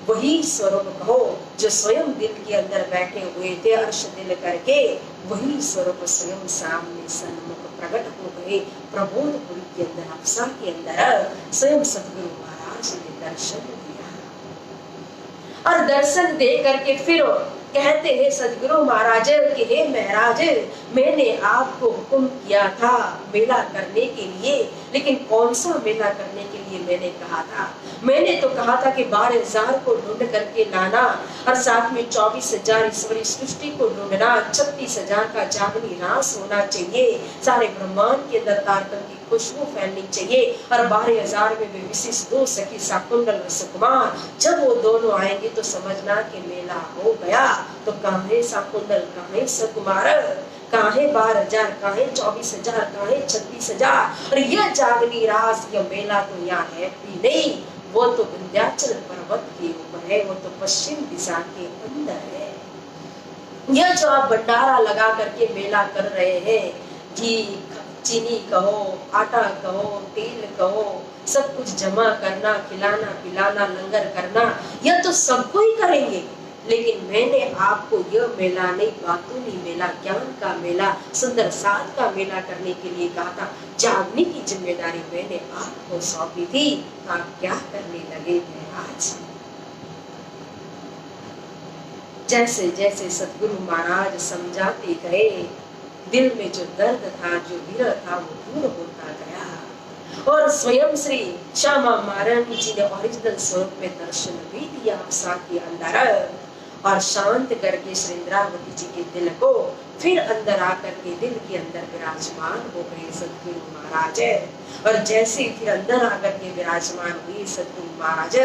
[SPEAKER 2] वही स्वरूप कहो जो स्वयं दिल के अंदर बैठे हुए थे, अर्श दिल करके, वही स्वरूप स्वयं सामने सन्मुख प्रकट हो गए। प्रबोधपुरी के अंदर, अक्सा के अंदर स्वयं सदगुरु महाराज ने दर्शन दिया, और दर्शन दे करके फिर कहते हैं सदगुरु महाराज कि हे महाराज, मैंने आपको हुक्म किया था मेला करने के लिए, लेकिन कौन सा मेला करने के लिए मैंने कहा था। मैंने तो कहा था कि 12,000 को ढूंढ करके लाना, और साथ में 24,000 ईश्वरी सृष्टि को ढूंढना, 36,000 का जागनी रास होना चाहिए, सारे ब्रह्मांड के अंदर तारकन की खुशबू फैलनी चाहिए, और 12,000 में भी विशेष 2 सखी साकुंडल सुकुमार, जब वो दोनों आएंगे तो समझना कि मेला हो गया। तो काहे साकुंडल, काहे सुकुमार, काहे 12,000, काहे 24,000, काहे 36,000, और यह जागनी रास, यह मेला तो यहाँ है भी नहीं, वो तो विंध्याचल पर्वत के ऊपर है, वो तो पश्चिम दिशा के अंदर है। यह जो आप भंडारा लगा करके मेला कर रहे हैं, घी चीनी कहो, आटा कहो, तेल कहो, सब कुछ जमा करना, खिलाना पिलाना, लंगर करना, यह तो सबको ही करेंगे, लेकिन मैंने आपको यह मेला नहीं, बातूनी मेला, ज्ञान का मेला, सुंदर साध का मेला करने के लिए कहा था। जागने की जिम्मेदारी मैंने आपको सौंपी थी, तो आप क्या करने लगे महाराज। जैसे जैसे सदगुरु महाराज समझाते गए, दिल में जो दर्द था, जो विरह था, वो दूर होता गया, और स्वयं श्री श्यामा महारानी जी ने ओरिजिनल स्वरूप में दर्शन भी दिया अक्सा के अंदर, और शांत करके श्री इंद्रावती जी के दिल को फिर अंदर आकर के दिल के अंदर विराजमान हो गए सदगुरु महाराज। और जैसे फिर अंदर आकर के विराजमान हुए सदगुरु महाराज,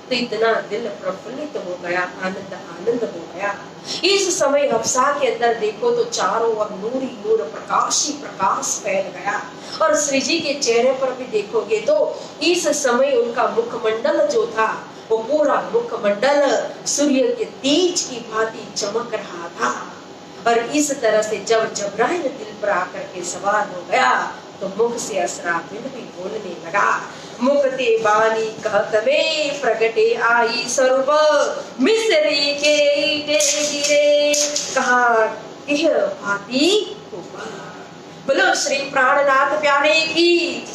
[SPEAKER 2] तो इतना दिल प्रफुल्लित हो गया, आनंद आनंद हो गया। इस समय हफ्सा के अंदर देखो तो चारों ओर नूर ही नूर, प्रकाश ही प्रकाश फैल गया, और श्री जी के चेहरे पर भी देखोगे तो इस समय उनका मुखमंडल जो था, वो पूरा मुखमंडल सूर्य के तेज की भांति चमक रहा था। और इस तरह से जब जब्राइल दिल पर आकर के सवार हो गया, तो मुख से असराफिल भी बोलने लगा। मुक्ति बानी कहत में प्रगटे आई स्वरूप मिस्री के ईटे गिरे कहा किह भांति बोलो श्री प्राणनाथ प्यारे की,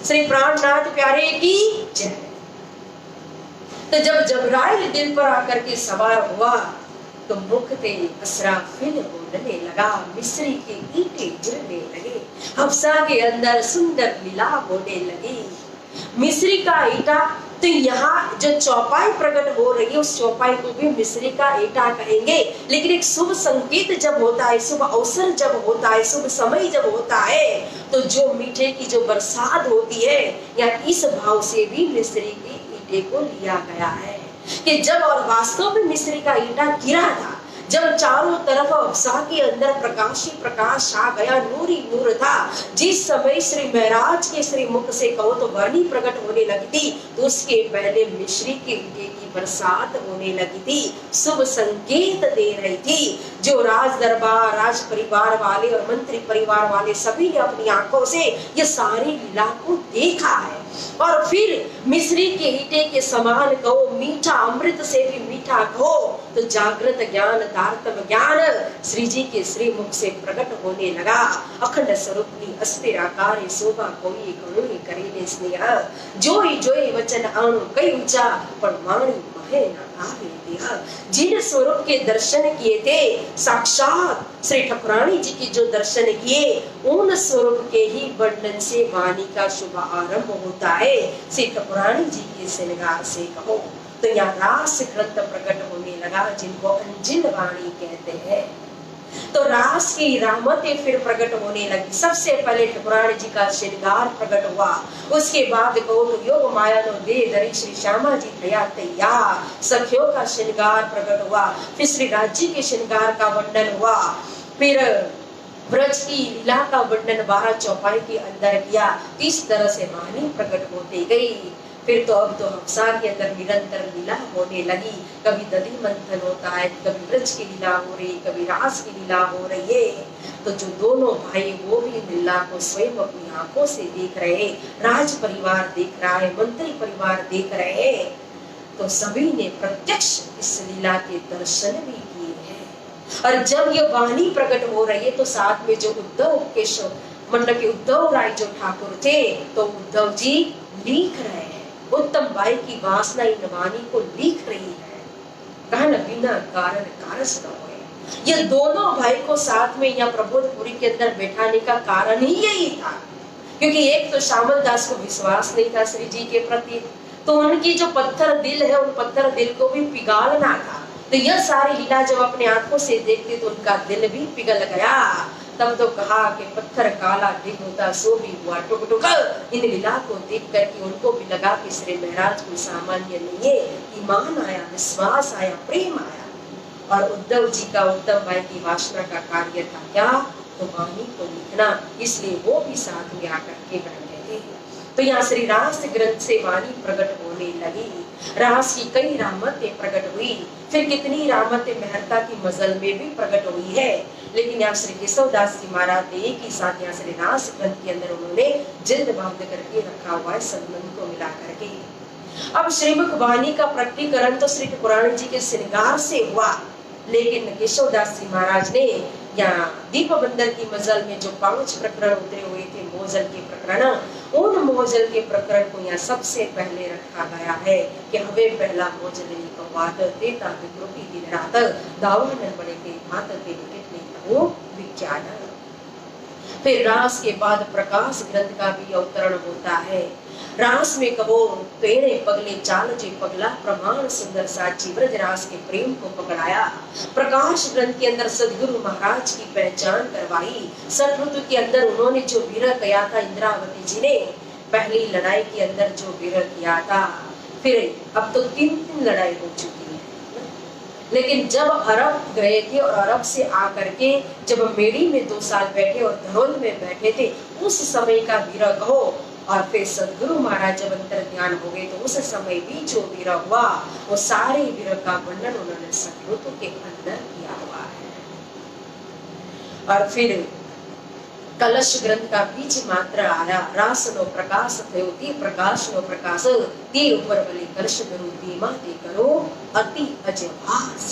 [SPEAKER 2] श्री प्राणनाथ प्यारे की जय। तो जब जबराइल दिल पर आकर के सवार हुआ तो मुख ते असराफिल बोलने लगा, मिस्री के ईंटे गिरने लगे, हफ्सा के अंदर सुंदर लीला होने लगी। मिस्री का ईटा, तो यहाँ जो चौपाई प्रकट हो रही है उस चौपाई को भी मिस्री का ईटा कहेंगे। लेकिन एक शुभ संकेत जब होता है, शुभ अवसर जब होता है, शुभ समय जब होता है, तो जो मीठे की जो बरसात होती है, या इस भाव से भी मिस्री के ईटे को लिया गया है कि जब और वास्तव में मिस्री का ईटा गिरा था, जब चारों तरफ अफसा के अंदर प्रकाश ही प्रकाश आ गया, नूर ही नूर था। जिस समय श्री महाराज के श्री मुख से कहो तो वाणी प्रकट होने लगी थी, तो उसके पहले मिश्री के ईटे की बरसात होने लगी थी, शुभ संकेत दे रही थी। जो राज दरबार, राज परिवार वाले और मंत्री परिवार वाले सभी ने अपनी आंखों से ये सारी लीला को देखा है। और फिर मिस्री के ईटे के समान कहो, मीठा अमृत से भी मीठा कहो, तो जागृत ज्ञान, तारतम ज्ञान श्री जी के श्री मुख से प्रकट होने लगा। अखंड स्वरूपनी अस्थिर आकार शोभा कोई गणोई करे स्नेह, जोई जोई वचन अणु कई ऊंचा पर वाणी महे न आवे देह। जिन स्वरूप के दर्शन किए थे, साक्षात श्री ठाकुरानी जी की जो दर्शन किए, उन स्वरूप के ही वर्णन से वाणी का शुभ आरंभ होता है। श्री ठाकुरानी जी के श्रृंगार से कहो तो यहाँ रास ग्रंथ प्रकट होने लगा, जिनको अंजिल वाणी कहते हैं। तो रास की रामतें फिर प्रकट होने लगी। सबसे पहले ठाकुरानी जी का श्रृंगार प्रकट हुआ, उसके बाद कहो तो योग माया नो दे दरी श्री श्यामा जी थया तैयार, सखियों का श्रृंगार प्रकट हुआ, फिर श्री राज्य के श्रृंगार का वर्णन हुआ, फिर ब्रज की लीला का वर्णन 12 चौपाई के अंदर किया। इस तरह से वाणी प्रकट होती गई। फिर तो अब तो हफ्सा के अंदर निरंतर लीला होने लगी, कभी दधि मंथन होता है, कभी ब्रज की लीला हो रही, कभी रास की लीला हो रही है। तो जो दोनों भाई वो भी लीला को स्वयं अपनी आंखों से देख रहे, राज परिवार देख रहा है, मंत्री परिवार देख रहे हैं, तो सभी ने प्रत्यक्ष इस लीला के दर्शन भी किए हैं। और जब ये वाणी प्रकट हो रही है तो साथ में जो उद्धव केशव मतलब के उद्धव राय जो ठाकुर थे, तो उद्धव जी लिख रहे हैं, उत्तम बाई की वासना इन वाणी को लिख रही है। कहना बिना कारण कारस न होए। ये दोनों भाई को साथ में यहाँ प्रबोधपुरी के अंदर बैठाने का कारण ही यही था, क्योंकि एक तो श्यामल दास को विश्वास नहीं था श्री जी के प्रति, तो उनकी जो पत्थर दिल है उन पत्थर दिल को भी पिघालना था। तो यह सारी लीला जब अपने आंखों से देखते तो उनका दिल भी पिघल गया। तब तो कहा कि पत्थर काला दिल होता सो भी हुआ टुक टुक। इन लीला को देख करके उनको भी लगा कि श्री महाराज कोई सामान्य नहीं है, ईमान आया, विश्वास आया, प्रेम आया। और उद्धव जी का उत्तम भाई की वासना का कार्य था क्या, तो वाणी को लिखना, इसलिए वो भी साथ में आकर के बैठे थे। तो यहाँ श्री रास ग्रंथ से वाणी प्रकट होने लगी। रास की कई रामतें प्रकट हुई, फिर कितनी रामतें मेहरता की मजल में भी प्रकट हुई है। लेकिन यहाँ श्री केशवदास जी महाराज ने एक ही साथ यहाँ श्री रास ग्रंथ के अंदर उन्होंने जिल्द बांध करके रखा हुआ है, संबंध को मिला करके। अब श्रीमुख वाणी का प्रकटीकरण तो श्री ठाकुरानी जी के श्रृंगार से हुआ, लेकिन केशवदास जी महाराज ने यहाँ दीप बंदर की मजल में जो 5 प्रकरण उतरे हुए थे, मोहजल के प्रकरण, उन मोहजल के प्रकरण को यहाँ सबसे पहले रखा गया है कि हमें पहला मोहजल वाद देता विद्रोही दिन रात दावन बड़े के मात के निकट ने वो विज्ञान। फिर रास के बाद प्रकाश ग्रंथ का भी अवतरण होता है। रास में कहो तेरे पगले चाल जे पगला प्रमाण सुंदर साची ब्रज रास के प्रेम को पकड़ाया। प्रकाश ग्रंथ के अंदर सदगुरु महाराज की पहचान करवाई। सठ ऋतु के अंदर उन्होंने जो विरह किया था इंद्रावती जी ने, पहली लड़ाई के अंदर जो विरह किया था, फिर अब तो 3 लड़ाई हो चुकी है। लेकिन जब अरब गए थे और अरब से आकर के जब मेड़ी में 2 साल बैठे और धरोल में बैठे थे, उस समय का विरह कहो। और फिर सदगुरु महाराज जब अंतर ध्यान हो गए तो उस समय भी जो विरह हुआ, वो सारे विरह का वर्णन उन्होंने सठ ऋतु के अंदर किया हुआ है। और फिर कलश ग्रंथ का बीच मात्र आया रास नो प्रकाश थयो ती प्रकाश नो प्रकाश ती ऊपर वाली कलश करो ती माते करो अति अजभास।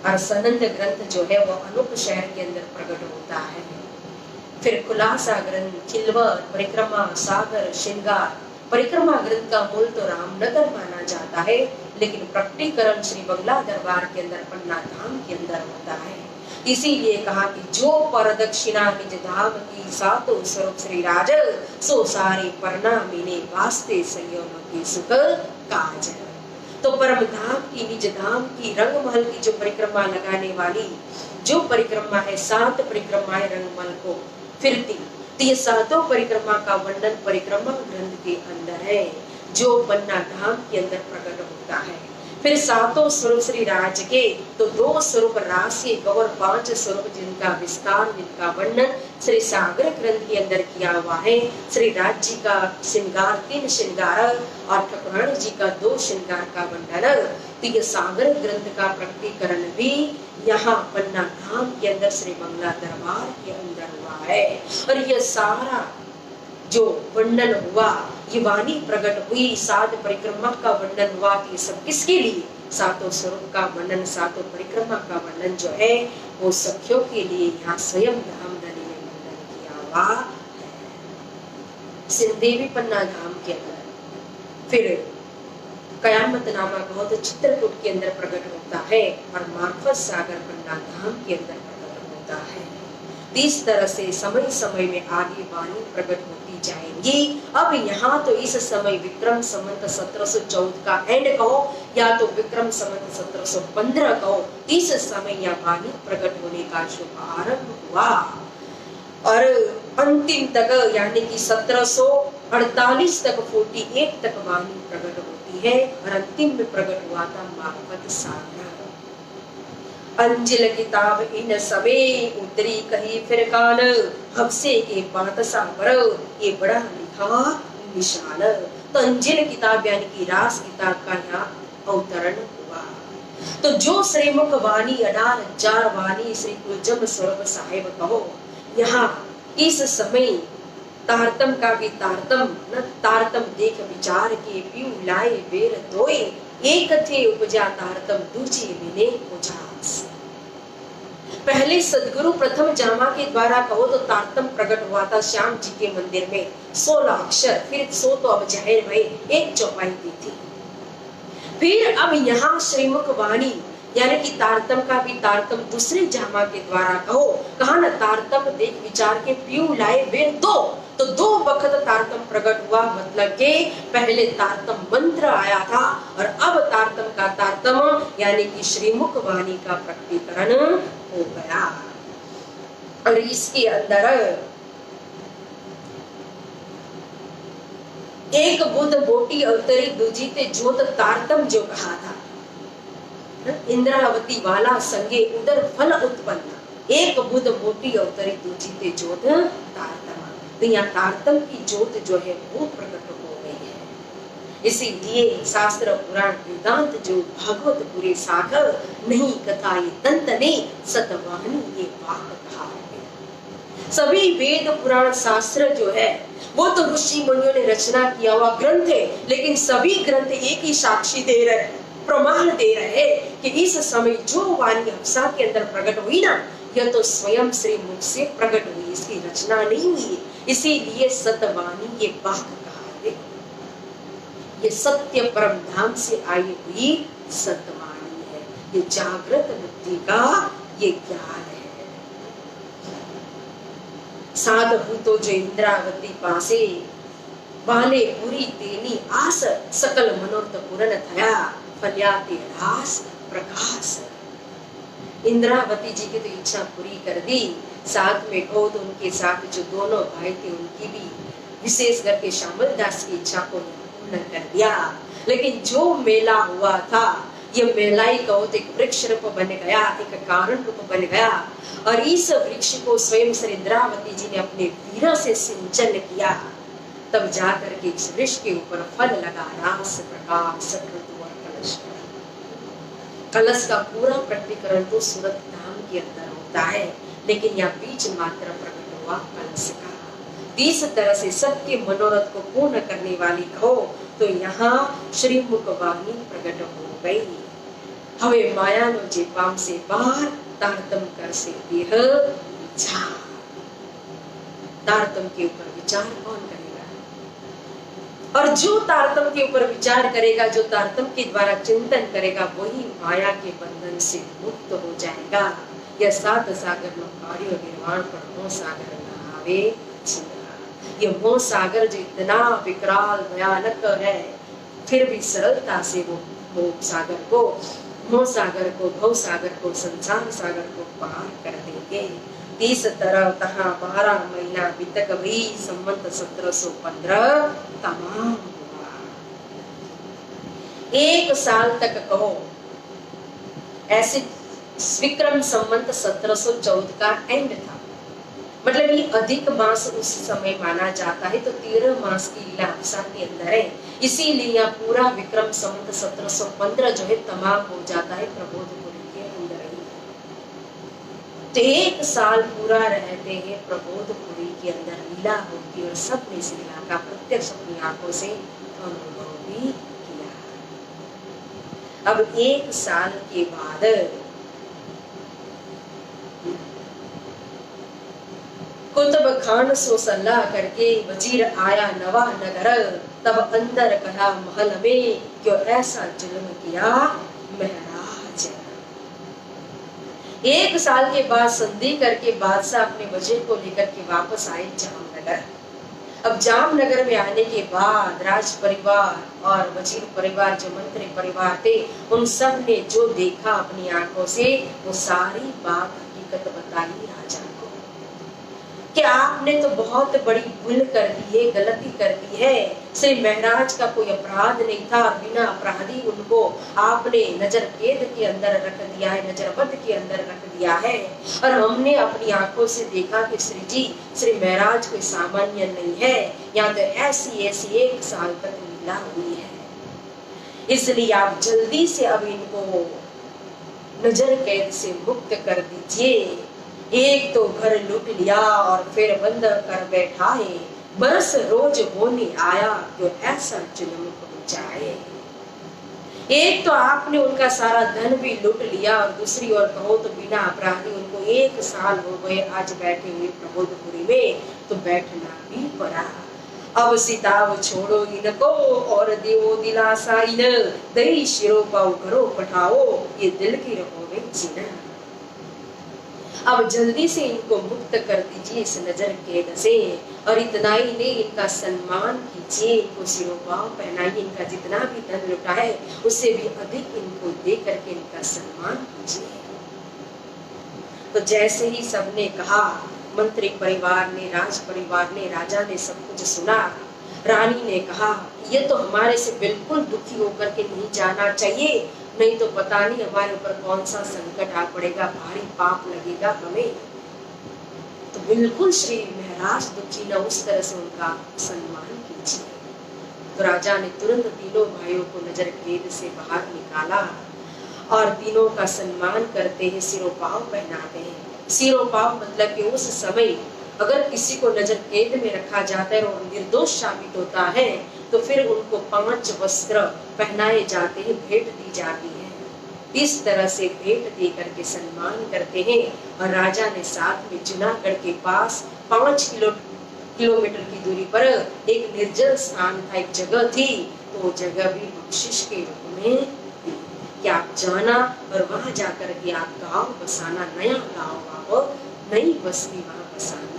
[SPEAKER 2] और सनंद ग्रंथ जो है वो अनूप शहर के अंदर प्रकट होता है। फिर खुलासा ग्रंथ, खिलवत, परिक्रमा, सागर, श्रृंगार। परिक्रमा ग्रंथ का मूल तो रामनगर माना जाता है, लेकिन प्रकटीकरण श्री बंगला दरबार के अंदर पन्ना धाम के अंदर होता है। इसीलिए कहा कि जो परदक्षिणा निज धाम की सातो स्वरूप श्री राज सो सारे परना मीने वास्ते संयोग के सुख काज। तो परम धाम की निज धाम की रंगमहल की जो परिक्रमा लगाने वाली जो परिक्रमा है, 7 परिक्रमाएं रंगमहल को फिरती, तो ये 7 परिक्रमा का वर्णन परिक्रमा ग्रंथ के अंदर है जो पन्ना धाम के अंदर प्रकट होता है। फिर 7 स्वरूप श्री राज के तो 2 स्वरूप राशि गौर 5 स्वरूप जिनका विस्तार जिनका वर्णन श्री सागर ग्रंथ के अंदर किया हुआ है। श्री राज जी का श्रृंगार 3 श्रृंगार और ठाकुरानी जी का 2 श्रृंगार का वर्णन। तो ये सागर ग्रंथ का प्रकटीकरण भी यहाँ पन्ना धाम के अंदर श्री बंगला दरबार के अंदर हुआ है। और यह सारा जो वर्णन हुआ, ये वाणी प्रकट हुई, 7 परिक्रमा का वर्णन हुआ, ये सब किसके लिए? 7 स्वरूप का वर्णन, 7 परिक्रमा का वर्णन जो है वो सखियों के लिए यहाँ स्वयं धामधनी ने वर्णन किया हुआ है। सिंधेवी पन्ना धाम के अंदर, फिर कयामत नामा बहुत चित्रकूट के अंदर प्रकट होता है और मार्फत सागर पन्ना धाम के अंदर प्रकट होता है। इस तरह से समय समय में आगे वाणी प्रकट होती जाएंगी। अब यहाँ तो इस समय विक्रम संवत 1714 का एंड कहो या तो विक्रम संवत 1715 कहो, इस समय यह वाणी प्रकट होने का शुभारंभ हुआ और अंतिम तक यानी कि 1748 तक 48 तक वाणी प्रकट होती है और अंतिम में प्रकट हुआ था मार्फत सागर। अंजिल किताब इन समय उतरी कही फिर काल, हफ्से के पातसा पर ये बड़ा लिखा विशाल। तो अंजिल किताब यानी कि रास किताब का यहाँ अवतरण हुआ। तो जो श्रीमुख वाणी 18,000 वाणी श्री कुलजम स्वरूप साहेब कहो, यहाँ इस समय तारतम का भी तारतम न तारतम देख विचार के पीऊ लाए बेर दोए, एक थे उपजा तारतम दूजी मिले उजास। पहले सदगुरु प्रथम जामा के द्वारा कहो तो तारतम प्रकट हुआ था श्याम जी के मंदिर में 16 अक्षर, फिर 100 तो अब जाहिर भाई 1 चौपाई दी थी। फिर अब यहाँ श्रीमुख वाणी यानी कि तारतम का भी तारतम दूसरे जामा के द्वारा कहो, कहा ना तारतम देख विचार के पीऊ लाए बेर दो, तो 2 वक्त तारतम प्रकट हुआ। मतलब के पहले तारतम मंत्र आया था और अब तारतम का तारतम यानी कि श्रीमुख वाणी का प्रकटीकरण हो गया। और इसके अंदर एक बुध बोटी अवतरी दूजी ते जोत तारतम जो कहा था, इंद्रावती वाला संगे उदर फल उत्पन्न, एक बुध बोटी अवतरी दूजी ते जोत तारतम। तो यहाँ तारतम की जोत जो है वो प्रकट हो गई है। इसीलिए शास्त्र पुराण वेदांत जो भागवत पूरे सागर नहीं कथा ये तंत ने सतवाणी ये वाक कहा है। सभी वेद पुराण शास्त्र जो है वो तो ऋषि मुनियों ने रचना किया हुआ ग्रंथ है, लेकिन सभी ग्रंथ एक ही साक्षी दे रहे हैं, प्रमाण दे रहे हैं कि इस समय जो वाणी हफ्सा के अंदर प्रकट हुई ना, यह तो स्वयं श्री मुख से प्रकट हुई, इसकी रचना नहीं हुई। इसीलिए सतवाणी ये वाक कहा है। ये सत्य परम धाम से आई हुई सतवाणी है, ये जागृत बुद्धि का ये ज्ञान है। साधु तो जो इंद्रावती पासे वाले पूरी तेनी आस, सकल मनोरथ पूर्ण थया फल्याते रास प्रकाश। इंद्रावती जी की तो इच्छा पूरी कर दी, साथ में कहो तो उनके साथ जो दोनों भाई थे उनकी भी, विशेष करके श्यामल दास की इच्छा को पूर्ण कर दिया। लेकिन जो मेला हुआ था ये मेला ही कहो तो एक वृक्ष रूप बन गया, एक कारण रूप बन गया और इस वृक्ष को स्वयं श्री इंद्रावती जी ने अपने वीर से सिंचन किया, तब जाकर के इस वृक्ष के ऊपर फल लगा रास प्रकाश कलश। कलश का पूरा प्रकटीकरण तो सूरत धाम के अंदर होता है, लेकिन यह बीच मात्र प्रकट हुआ कलश का। इस तरह से सबके मनोरथ को पूर्ण करने वाली कहो तो यहाँ श्रीमुख वाणी प्रकट हो गई। हवे माया नो जे पाम से बार तारतम कर से देह विचार। तारतम के ऊपर विचार कौन करेगा? और जो तारतम के ऊपर विचार करेगा, जो तारतम के द्वारा चिंतन करेगा, वही माया के बंधन से मुक्त हो जाएगा। यह सात सागर नो कार्य निर्माण पर मोह सागर नहावे छिया। ये मोह सागर जो इतना विकराल भयानक है, फिर भी सरलता से वो मोह सागर को, मोह सागर को, भव सागर को, संसार सागर को पार कर देंगे। 30 तरह तहाँ 12 महीना बीत गई, संवत 1715 तमाम हुआ। 1 साल तक कहो, ऐसे विक्रम संवत 1714 का एंड था। मतलब ये अधिक मास उस समय माना जाता है, तो 13 मास की लीला अप्सा के अंदर है। इसीलिए यह पूरा विक्रम संवत 1715 जो है तमाम हो जाता है प्रबोधपुरी के अंदर ही। तो 1 साल पूरा रहते हैं प्रबोधपुरी के अंदर लीला होती, और सबने इस लीला का प्रत्यक्ष अपनी आंखों से अनुभव भी किया। अब 1 साल के बाद कुतुब खान सो सलाह करके वजीर आया नवा नगर, तब अंदर कहा महल में क्यों ऐसा जुल्म किया महराज। 1 साल के बाद संधि करके बादशाह अपने वजीर को लेकर के वापस आए जामनगर। अब जामनगर में आने के बाद राज परिवार और वजीर परिवार, जो मंत्री परिवार थे, उन सब ने जो देखा अपनी आंखों से, वो सारी बात हकीकत बताई राजा को कि आपने तो बहुत बड़ी भूल कर दी है, गलती कर दी है। श्री महाराज का कोई अपराध नहीं था, और बिना अपराधी उनको आपने नजर कैद के अंदर रख दिया है, नजरबंद के अंदर रख दिया है। और हमने अपनी आंखों से देखा कि श्री जी, श्री महाराज कोई सामान्य नहीं है। यहाँ तो ऐसी ऐसी 1 साल तक लीला हुई है, इसलिए आप जल्दी से अब इनको नजर कैद से मुक्त कर दीजिए। एक तो घर लूट लिया और फिर बंद कर बैठा है, बरस रोज होने आया जो ऐसा जुल्म हो जाए। एक तो आपने उनका सारा धन भी लूट लिया, और दूसरी ओर कहो तो बिना अपराधी उनको 1 साल हो गए आज बैठे हुए प्रबोधपुरी में, तो बैठना भी पड़ा। अब सिताव छोड़ो इनको और देवो दिलासा इन, दई शिरो पाओ करो पठाओ, ये दिल की रहोगे जीना। अब जल्दी से इनको मुक्त कर दीजिए इस नजर कैद से, और इतना ही नहीं, इनका सम्मान कीजिए, इनको सिरोपाव पहनाइए, इनका जितना भी धन लुटा है उससे भी अधिक इनको दे करके इनका सम्मान कीजिए। तो जैसे ही सबने कहा, मंत्री परिवार ने, राज परिवार ने, राजा ने सब कुछ सुना। रानी ने कहा ये तो हमारे से बिल्कुल दुखी होकर के नहीं जाना चाहिए, नहीं तो पता नहीं हमारे ऊपर कौन सा संकट आ पड़ेगा, भारी पाप लगेगा हमें। तो बिल्कुल श्री महाराज दुखी न, उस तरह से उनका सम्मान कीजिए। तो राजा ने तुरंत तीनों भाइयों को नजर कैद से बाहर निकाला, और तीनों का सम्मान करते हैं, सिरोपाव पहनाते हैं। सिरोपाव मतलब कि उस समय अगर किसी को नजर कैद में रखा जाता है और निर्दोष साबित होता है, तो फिर उनको 5 वस्त्र पहनाए जाते हैं, भेंट दी जाती है। इस तरह से भेंट दे करके सम्मान करते हैं। और राजा ने साथ में जूनागढ़ के पास 5 किलोमीटर की दूरी पर एक निर्जल स्थान था, एक जगह थी, तो वो जगह भी बख्शिश के रूप में दी कि आप जाना और वहां जाकर के आप गांव बसाना, नया गांव, नई बस्ती वहां बसाना।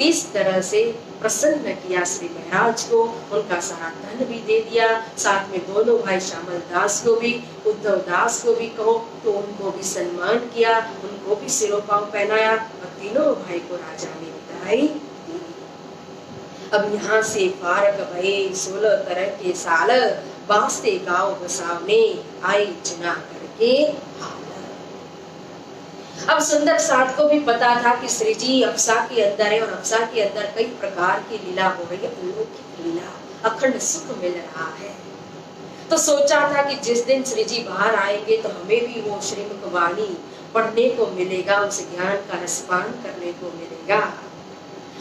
[SPEAKER 2] इस तरह से प्रसन्न किया श्री महाराज को, उनका सारा धन भी दे दिया, साथ में दोनों भाई श्यामल दास को भी, उद्धव दास को भी कहो तो उनको भी सम्मान किया, उनको भी सिरोपाव पहनाया, और तीनों भाई को राजा ने विदाई दी। अब यहाँ से फारक भये 16 तरह के साल, वास्ते गाँव बसावने आई जूनागढ़ के हाल। अब सुंदर साठ को भी पता था कि श्री जी अप्सा के अंदर है, और अप्सा के अंदर कई प्रकार की लीला हो रही है, अलौकिक लीला, अखंड सुख मिल रहा है। तो सोचा था कि जिस दिन श्री जी बाहर आएंगे तो हमें भी वो श्रीमुख वाणी पढ़ने को मिलेगा, उस ज्ञान का रसपान करने को मिलेगा।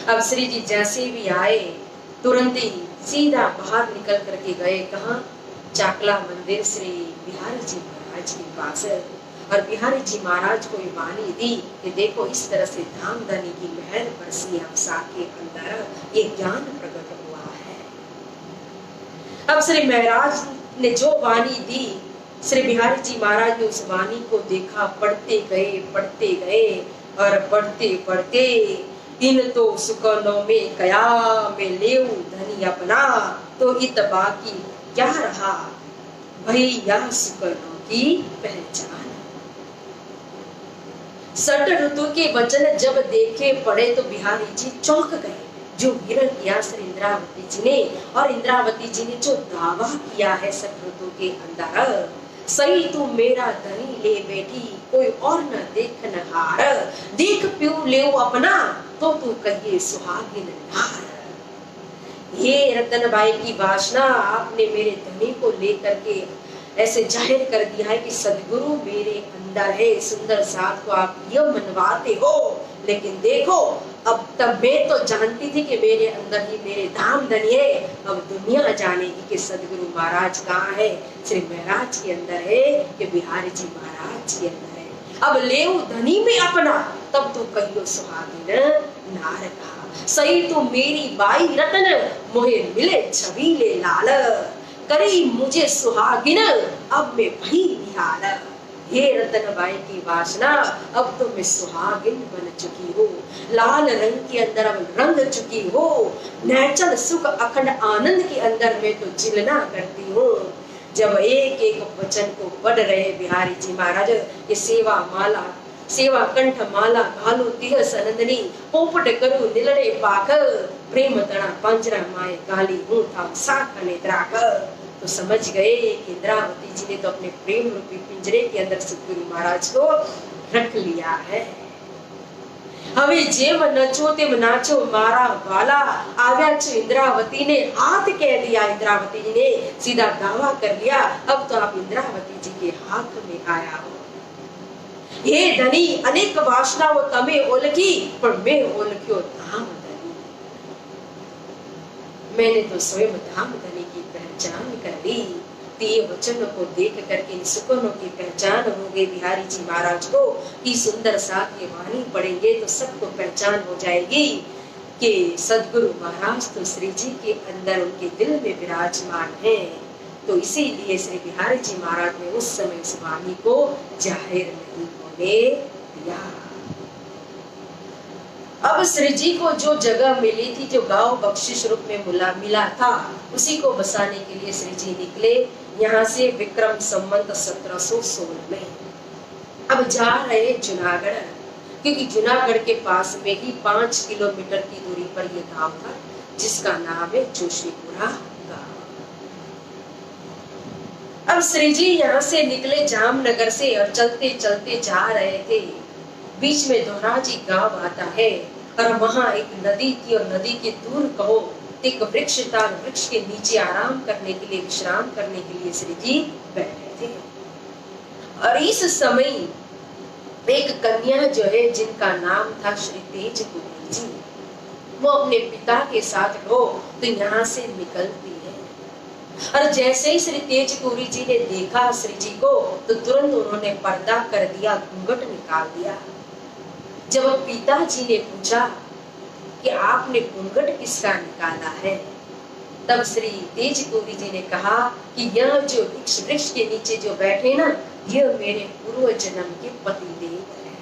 [SPEAKER 2] अब श्री जी जैसे भी आए तुरंत ही सीधा बाहर निकल करके गए, कहाँ? चाकला मंदिर श्री बिहारी जी महाराज के पास। और बिहारी जी महाराज को ये वाणी दी कि देखो इस तरह से धामधनी की महल बरसी अवसा के अंदर ये ज्ञान प्रकट हुआ है। अब श्री महाराज ने जो वाणी दी, श्री बिहारी जी महाराज ने उस वाणी को देखा, पढ़ते गए और पढ़ते पढ़ते इन तो सुकनों में कया में लेऊ धनी अपना, तो इत बाकी क्या रहा भैया सुकनों की पहचान। सट ऋतु के वचन जब देखे पड़े तो बिहारी जी चौंक गए। जो विरह किया श्री इंद्रावती जी ने, और इंद्रावती जी ने जो दावा किया है सट ऋतु के अंदर, सही तू मेरा धनी ले बैठी कोई और न देख न हार, देख प्यू ले अपना तो तू कहिए सुहागिन नार। ये रतनबाई की वासना आपने मेरे धनी को लेकर के ऐसे जाहिर कर दिया है कि सदगुरु मेरे अंदर है, सुंदर साथ को आप ये मनवाते हो, लेकिन देखो अब तब मैं तो जानती थी कि मेरे अंदर ही मेरे धाम धनी है, अब दुनिया जानेगी कि सदगुरु महाराज कहाँ है, श्री महाराज के अंदर है कि बिहारी जी महाराज के अंदर है। अब लेऊ धनी में अपना तब तो कहियो सुहागिन नार कहा, सही तो मेरी बाई रतन मोहे मिले छबीले लाल, करी मुझे सुहागिन अब मैं भई निहाल। हे रतनबाई की वासना अब तो मैं सुहागिन बन चुकी हूँ, लाल रंग के अंदर अब रंग चुकी हूँ, नैचल सुख अखंड आनंद के अंदर मैं तो चिलना करती हूँ। जब एक एक वचन को पढ़ रहे बिहारी जी महाराज, ये सेवा कंठ माला घालो तिह सनंदनी, पोपट करू निलड़े पाख, प्रेम तना पंजरा माए गाली हूँ था साख नेत्राक। तो समझ गए कि इंद्रावती जी ने तो अपने प्रेम रूपी पिंजरे के अंदर सतगुरु महाराज को रख लिया है। हवे जेम नचो तेम नाचो मारा वाला, आव्या छो इंद्रावती ने हाथ कह दिया, इंद्रावती जी ने सीधा दावा कर लिया, अब तो आप इंद्रावती जी के हाथ में आया हो। हे धनी अनेक वासना वो तमे ओलखी पर मैं ओलख्यो धाम धनी, मैंने तो स्वयं धाम धनी की पहचान कर ली। ये वचन को देख करके इन सुकनों की पहचान हो गई बिहारी जी महाराज को कि सुंदर साथ ये वाणी पढ़ेंगे तो सबको पहचान हो जाएगी कि सदगुरु महाराज तो श्री जी के अंदर उनके दिल में विराजमान है। तो इसीलिए श्री बिहारी जी महाराज ने उस समय उस वाणी को जाहिर नहीं होने दिया। अब श्री जी को जो जगह मिली थी, जो गांव बख्शिश रूप में मिला था, उसी को बसाने के लिए श्री जी निकले यहाँ से विक्रम संवत 1716 में। अब जा रहे जूनागढ़, क्योंकि जूनागढ़ के पास में ही 5 किलोमीटर की दूरी पर यह गांव था जिसका नाम है जोशीपुरा गांव। अब श्री जी यहाँ से निकले जामनगर से और चलते चलते जा रहे थे। बीच में दोहराजी गांव आता है और वहां एक नदी थी और नदी के दूर कहो एक वृक्ष था, वृक्ष के नीचे आराम करने के लिए, विश्राम करने के लिए श्री जी बैठे थे। और इस समय एक कन्या जो है जिनका नाम था श्री तेज कुमारी जी, वो अपने पिता के साथ हो तो यहाँ से निकलती है। और जैसे ही श्री तेज कुमारी जी ने देखा श्री जी को तो तुरंत उन्होंने पर्दा कर दिया, घूंघट निकाल दिया। जब पिताजी ने पूछा कि आपने घूंघट किसका निकाला है, तब श्री तेज कुमारी जी ने कहा कि यह जो वृक्ष के नीचे जो बैठे ना, यह मेरे पूर्व जन्म के पति देव हैं।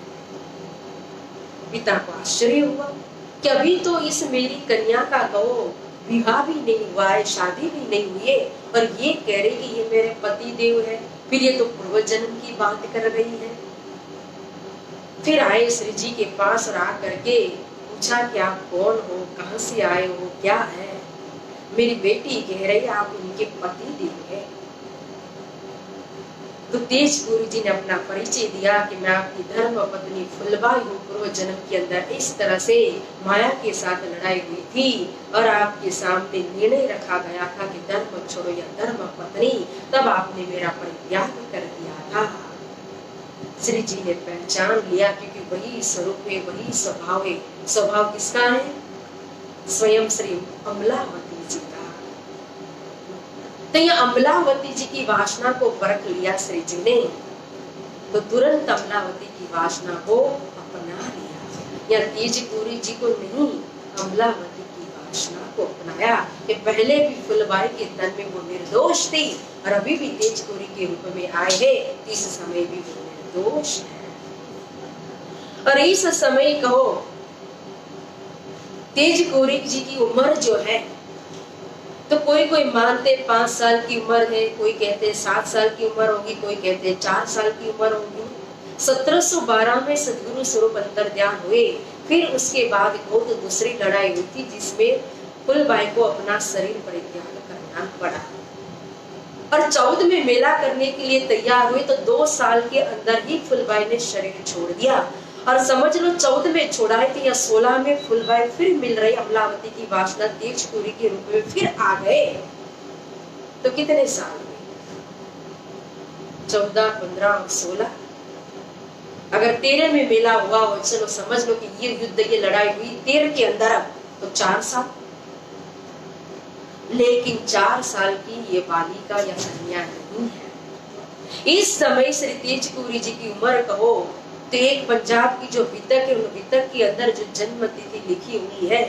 [SPEAKER 2] पिता को आश्चर्य हुआ कि अभी तो इस मेरी कन्या का कहो विवाह भी नहीं हुआ है, शादी भी नहीं हुई है, और ये कह रही कि ये मेरे पति देव है, फिर ये तो पूर्व जन्म की बात कर रही है। फिर आए श्री जी के पास और आकर के पूछा कि आप कौन हो, कहां से आए हो, क्या है? मेरी बेटी कह रही आप उनके पति देव है। तो तेज गुरु जी ने अपना परिचय दिया कि मैं आपकी धर्म पत्नी फुलबाई हूँ, पूर्व जन्म के अंदर इस तरह से माया के साथ लड़ाई हुई थी और आपके सामने निर्णय रखा गया था कि धर्म छोड़ो या धर्म पत्नी, तब आपने मेरा परित्याग कर दिया था। श्री जी ने पहचान लिया क्योंकि वही स्वरूप है, वही स्वभाव है। स्वभाव किसका है? स्वयं श्री अमलावती जी का। तो ये अमलावती जी की वासना को परख लिया श्री जी ने, तो तुरंत अमलावती की वासना को अपना लिया। या तेजपुरी जी को नहीं, अमलावती की वासना को अपनाया कि पहले भी फुलबाई के तन में वो निर्दोष थी और अभी भी तेजपुरी के रूप में आए हैं, इस समय भी वो निर्दोष है। और इस समय कहो तेजपुरी जी की उम्र जो है, तो कोई मानते 5 साल की उम्र है, कोई कहते 7 साल की उम्र होगी, कोई कहते 4 साल की उम्र होगी। 1712 में सदगुरु स्वरूप अंतर्ध्यान हुए। फिर उसके बाद को तो दूसरी लड़ाई हुई थी, जिसमें फुलबाई को अपना शरीर परित्याग करना पड़ा। और 14 में मेला करने के लिए तैयार हुए, तो 2 साल के अंदर ही फुलबाई ने शरीर छोड़ दिया। और समझ लो 14 में छोड़ा है, या 16 में फुलबाई फिर मिल रही अमलावती की वासना तेजपुरी के रूप में फिर आ गए। तो कितने साल में? 14, 15 और 16। अगर 13 में मेला हुआ हो, चलो समझ लो कि ये युद्ध, ये लड़ाई हुई 13 के अंदर, तो 4 साल। लेकिन 4 साल की ये बालिका या कन्या नहीं है। इस समय श्री तेजपुरी जी की उम्र कहो तो एक पंजाब की जो वितक है, उन वितक के अंदर जो जन्म तिथि लिखी हुई है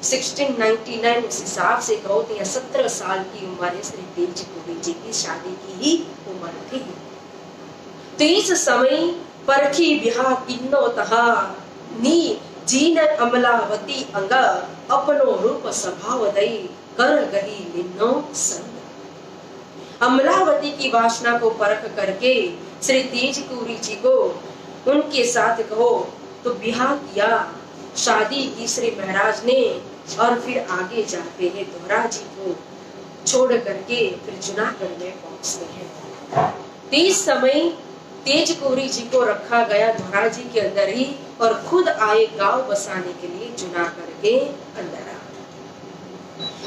[SPEAKER 2] 1699, उस हिसाब से कहो तो 17 साल की उम्र है श्री तेजपुरी जी की, शादी की ही उम्र थी। तो इस समय परखी बिहा किन्नो तहा नी जीन अमलावती अंग अपनो रूप स्वभाव दई कर गई निन्नो संग। अमलावती की वासना को परख करके श्री तेजपुरी जी को उनके साथ कहो तो बिहा किया, शादी की श्री महाराज ने। और फिर आगे जाते हैं, दोहरा जी को छोड़ करके फिर जूनागढ़ में पहुंचते हैं। इस समय तेजपुरी जी को रखा गया दोहरा जी के अंदर ही, और खुद आए गांव बसाने के लिए जूनागढ़ के अंदर।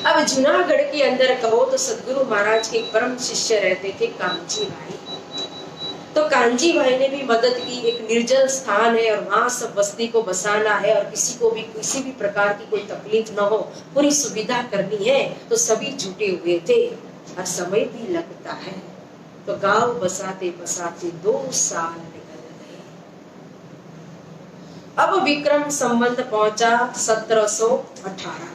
[SPEAKER 2] अब जूनागढ़ के अंदर कहो तो सदगुरु महाराज के परम शिष्य रहते थे कांची भाई। तो कांजी भाई ने भी मदद की। एक निर्जल स्थान है और वहां सब बस्ती को बसाना है, और किसी को भी किसी भी प्रकार की कोई तकलीफ न हो, पूरी सुविधा करनी है, तो सभी जुटे हुए थे। और समय भी लगता है, तो गांव बसाते बसाते 2 साल निकल गए। अब विक्रम संवत पहुंचा 1718।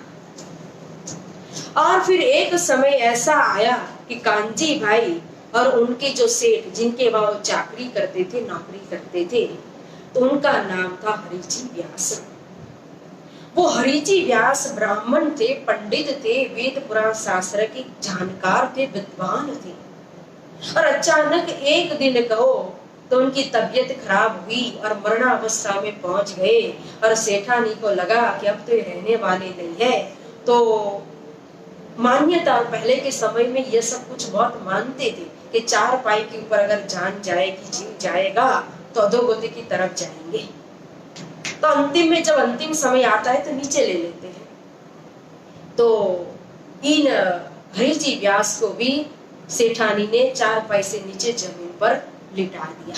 [SPEAKER 2] और फिर एक समय ऐसा आया कि कांजी भाई और उनके जो सेठ, जिनके वहां चाकरी करते थे, नौकरी करते थे, तो उनका नाम था हरिजी व्यास। वो हरिजी व्यास ब्राह्मण थे, पंडित थे, वेद पुराण शास्त्र के जानकार थे, विद्वान थे। और अचानक एक दिन कहो तो उनकी तबीयत खराब हुई और मरणावस्था में पहुंच गए। और सेठानी को लगा कि अब तो ये रहने वाले नहीं है। तो मान्यता, पहले के समय में ये सब कुछ बहुत मानते थे कि 4 पाई के ऊपर अगर जान जाएगी, जीव जाएगा, तो अधोगति की तरफ जाएंगे। तो अंतिम में जब अंतिम समय आता है तो नीचे ले लेते हैं। तो इन हरिजी व्यास को भी सेठानी ने 4 पाई से नीचे जमीन पर लिटा दिया।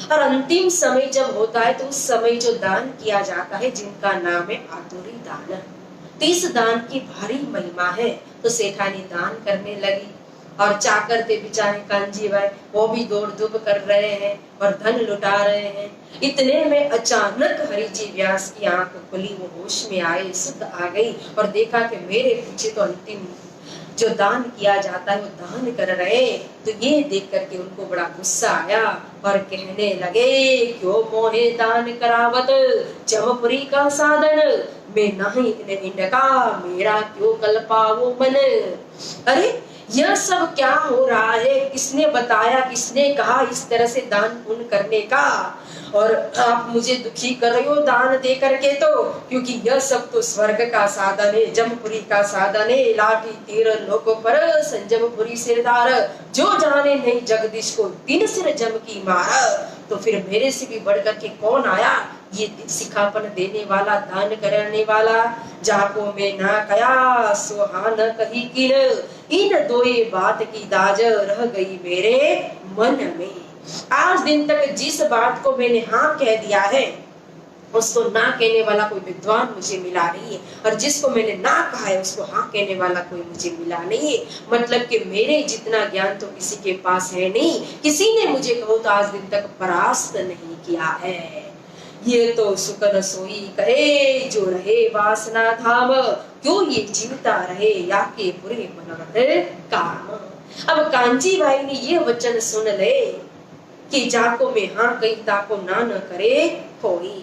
[SPEAKER 2] और अंतिम समय जब होता है तो उस समय जो दान किया जाता है, जिनका नाम है आतुरी दान, तो इस दान की भारी महिमा है। तो सेठानी दान करने लगी, और चाकर थे बेचारे कांजी भाई, वो भी दौड़ धूप कर रहे हैं और धन लुटा रहे हैं। इतने में अचानक हरिजी व्यास की आंख खुली, वो होश में आए, सुध आ गई, और देखा कि मेरे पीछे तो अंतिम जो दान किया जाता है वो दान कर रहे। तो ये देख करके उनको बड़ा गुस्सा आया और कहने लगे, क्यों मोहे दान करावत जमपुरी का साधन, मैं नहीं इनका मेरा क्यों कल्पावो मन। अरे यह सब क्या हो रहा है? किसने बताया, किसने कहा इस तरह से दान पुण्य करने का? और आप मुझे दुखी कर रहे हो दान दे करके, तो क्योंकि यह सब तो स्वर्ग का साधन है, जमपुरी का साधन है। लाठी तीर लोको पर संजमपुरी सिरदार, जो जाने नहीं जगदीश को तीन सिर जम की मार। तो फिर मेरे से भी बढ़कर के कौन आया ये सिखापन देने वाला, दान करने वाला? जाको में ना कया सुहा न कही किन, इन दोए बात की दाज रह गई मेरे मन में। आज दिन तक जिस बात को मैंने हाँ कह दिया है, उसको ना कहने वाला कोई विद्वान मुझे मिला नहीं है, और जिसको मैंने ना कहा है उसको हाँ कहने वाला कोई मुझे मिला नहीं है। मतलब कि मेरे जितना ज्ञान तो किसी के पास है नहीं, किसी ने मुझे कहो तो आज दिन तक परास्त नहीं किया है। ये तो सुकन सोई कहे जो रहे वासना धाम, क्यों ये जीवता रहे या के बुरे मनोरथ काम। अब कांची भाई ने ये वचन सुन ले कि जाको में हाँ कही ताको ना न करे कोई,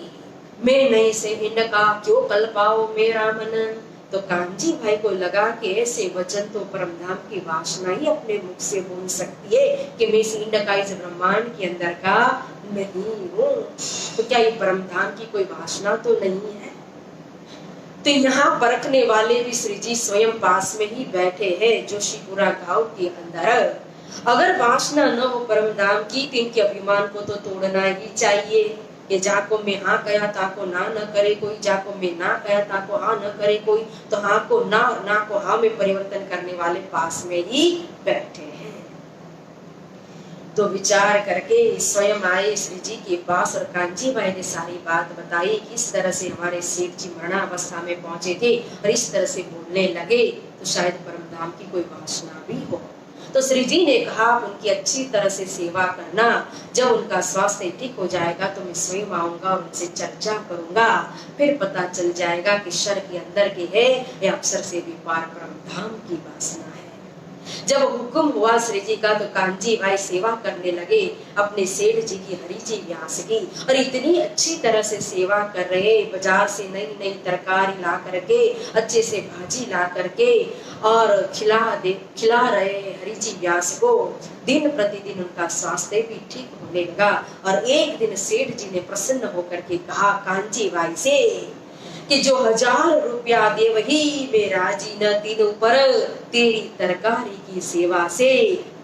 [SPEAKER 2] मैं नहीं से इनका क्यों कल पाओ मेरा मन। तो कांजी भाई को लगा कि ऐसे वचन तो परमधाम की वासना ही अपने मुख से बोल सकती है कि मैं इस इंडका इस ब्रह्मांड के अंदर का नहीं हूँ, तो क्या ये परमधाम की कोई वासना तो नहीं है। तो यहाँ परखने वाले भी श्री जी स्वयं पास में ही बैठे हैं जोशीपुरा गांव के अंदर। अगर वासना न हो परमधाम की तो इनके अभिमान को तो तोड़ना ही चाहिए। ये जाको में हाँ कया ताको ना न करे कोई, जाको में ना कया ताको हाँ न करे कोई, तो हाँ को ना और ना को हाँ में परिवर्तन करने वाले पास में ही बैठे हैं। तो विचार करके स्वयं आए श्री जी के पास और कांची भाई ने सारी बात बताई, किस तरह से हमारे सेठ जी मरणावस्था में पहुंचे थे और इस तरह से बोलने लगे, तो शायद परमधाम की कोई वासना भी हो। तो श्री जी ने कहा उनकी अच्छी तरह से सेवा करना, जब उनका स्वास्थ्य ठीक हो जाएगा तो मैं स्वयं आऊंगा और उनसे चर्चा करूंगा, फिर पता चल जाएगा कि शर के अंदर के है या अक्षर से भी पार परमधाम की वासना है। जब हुक्म हुआ श्री जी का तो कांजी भाई सेवा करने लगे अपने सेठ जी की, हरि जी व्यास की, और इतनी अच्छी तरह से सेवा कर रहे, बाजार से नई नई तरकारी ला करके, अच्छे से भाजी ला करके और खिला रहे हरि जी व्यास को। दिन प्रतिदिन उनका स्वास्थ्य भी ठीक होने लगा और एक दिन सेठ जी ने प्रसन्न होकर के कहा कांजी भाई से कि जो 1000 रुपया दे वही मेरा जी न तीनों पर, तेरी तरकारी की सेवा से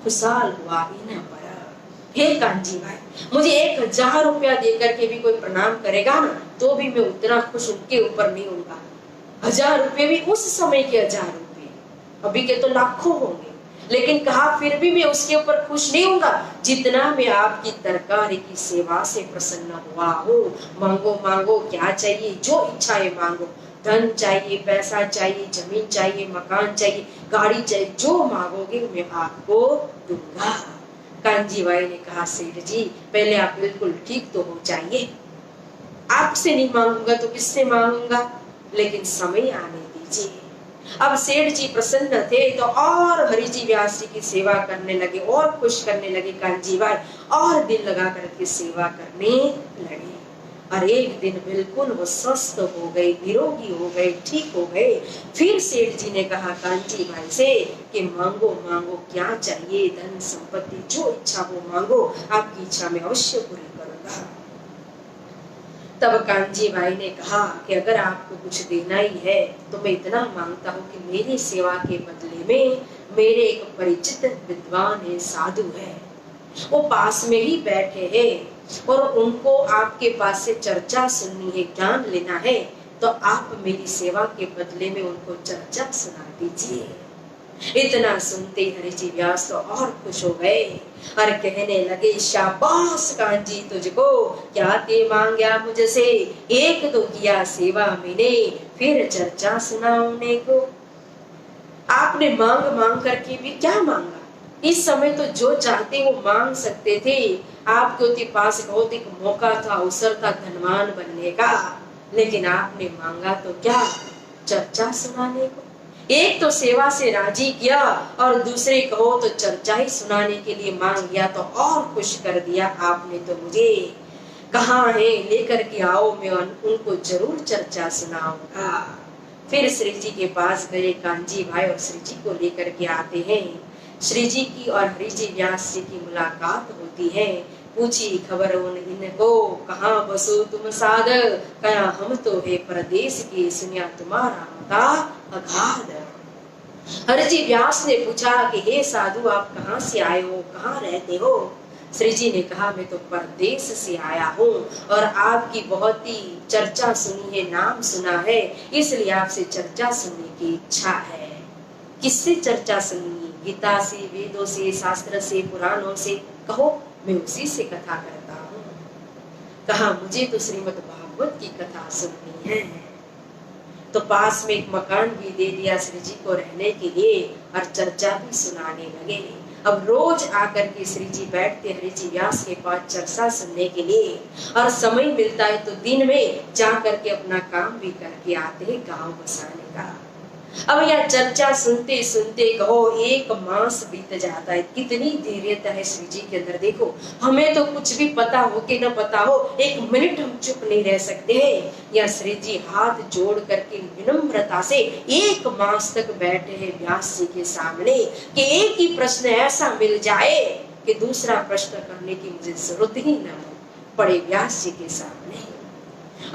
[SPEAKER 2] खुशहाल हुआ इन पर। हे कांजी भाई, मुझे 1000 रुपया देकर के भी कोई प्रणाम करेगा ना तो भी मैं उतना खुश उनके ऊपर नहीं होगा। 1000 रुपये भी उस समय के 1000 रुपये, अभी के तो लाखों होंगे, लेकिन कहा फिर भी मैं उसके ऊपर खुश नहीं होगा जितना मैं आपकी तरकारी की सेवा से प्रसन्न हुआ हूँ। मांगो मांगो क्या चाहिए, जो इच्छा है मांगो, धन चाहिए, पैसा चाहिए, जमीन चाहिए, मकान चाहिए, गाड़ी चाहिए, जो मांगोगे मैं आपको दूंगा। कांजी भाई ने कहा सेठ जी पहले आप बिल्कुल ठीक तो हो जाइए, आपसे नहीं मांगूंगा तो किससे मांगूंगा, लेकिन समय आने दीजिए। अब सेठ जी प्रसन्न थे तो और हरि जी व्यास जी की सेवा करने लगे और खुश करने लगे कांजी भाई, और दिल लगा करके सेवा करने लगे। और एक दिन बिल्कुल वो स्वस्थ हो गए, निरोगी हो गए, ठीक हो गए। फिर सेठ जी ने कहा कांजी भाई से कि मांगो मांगो क्या चाहिए, धन संपत्ति जो इच्छा हो मांगो, आपकी इच्छा में अवश्य पूरी करूंगा। तब कांजी भाई ने कहा कि अगर आपको कुछ देना ही है तो मैं इतना मांगता हूँ कि मेरी सेवा के बदले में मेरे एक परिचित विद्वान है, साधु है, वो पास में ही बैठे हैं और उनको आपके पास से चर्चा सुननी है, ज्ञान लेना है, तो आप मेरी सेवा के बदले में उनको चर्चा सुना दीजिए। इतना सुनते हरि जी व्यास तो और खुश हो गए और कहने लगे शाबाश कांजी तुझको, क्या ते मांगा मुझसे, एक तो किया सेवा मैंने, फिर चर्चा सुनाने को। आपने मांग मांग करके भी क्या मांगा, इस समय तो जो चाहते वो मांग सकते थे, आपके पास बहुत एक मौका था, अवसर था धनवान बनने का, लेकिन आपने मांगा तो क्या, चर्चा सुनाने को। एक तो सेवा से राजी किया और दूसरे कहो तो चर्चा ही सुनाने के लिए मांग लिया, तो और खुश कर दिया आपने तो मुझे। कहाँ है लेकर के आओ, मैं उनको जरूर चर्चा सुनाऊंगा। फिर श्री जी के पास गए कांजी भाई और श्री जी को लेकर के आते हैं। श्री जी की और हरि जी व्यास जी की मुलाकात होती है। पूछी खबर उन इनको, कहाँ बसो तुम साध, कया हम तो है परदेश के, सुनिया तुम्हारा होता अगाध। हरि जी व्यास ने पूछा कि हे साधु आप कहाँ से आए हो, कहाँ रहते हो। श्री जी ने कहा मैं तो परदेश से आया हूँ और आपकी बहुत ही चर्चा सुनी है, नाम सुना है, इसलिए आपसे चर्चा सुनने की इच्छा है। किससे चर्चा सुननी, गीता से, वेदों से, शास्त्र से, पुराणों से, कहो मैं उसी से कथा करता हूँ। कहा मुझे तो श्रीमद् भागवत की कथा सुननी है। तो पास में एक मकान भी दे दिया श्री जी को रहने के लिए और चर्चा भी सुनाने लगे। अब रोज आकर के श्री जी बैठते हरि जी व्यास के पास चर्चा सुनने के लिए, और समय मिलता है तो दिन में जा करके अपना काम भी करके आते हैं गांव बसाने का। अब यह चर्चा सुनते सुनते कहो 1 मास बीत जाता है। कितनी धैर्यता है श्री जी के अंदर। देखो हमें तो कुछ भी पता हो कि न पता हो, 1 मिनट हम चुप नहीं रह सकते हैं। या श्री जी हाथ जोड़ करके विनम्रता से 1 मास तक बैठे हैं व्यास जी के सामने कि एक ही प्रश्न ऐसा मिल जाए कि दूसरा प्रश्न करने की मुझे जरूरत ही न पड़े व्यास जी के सामने।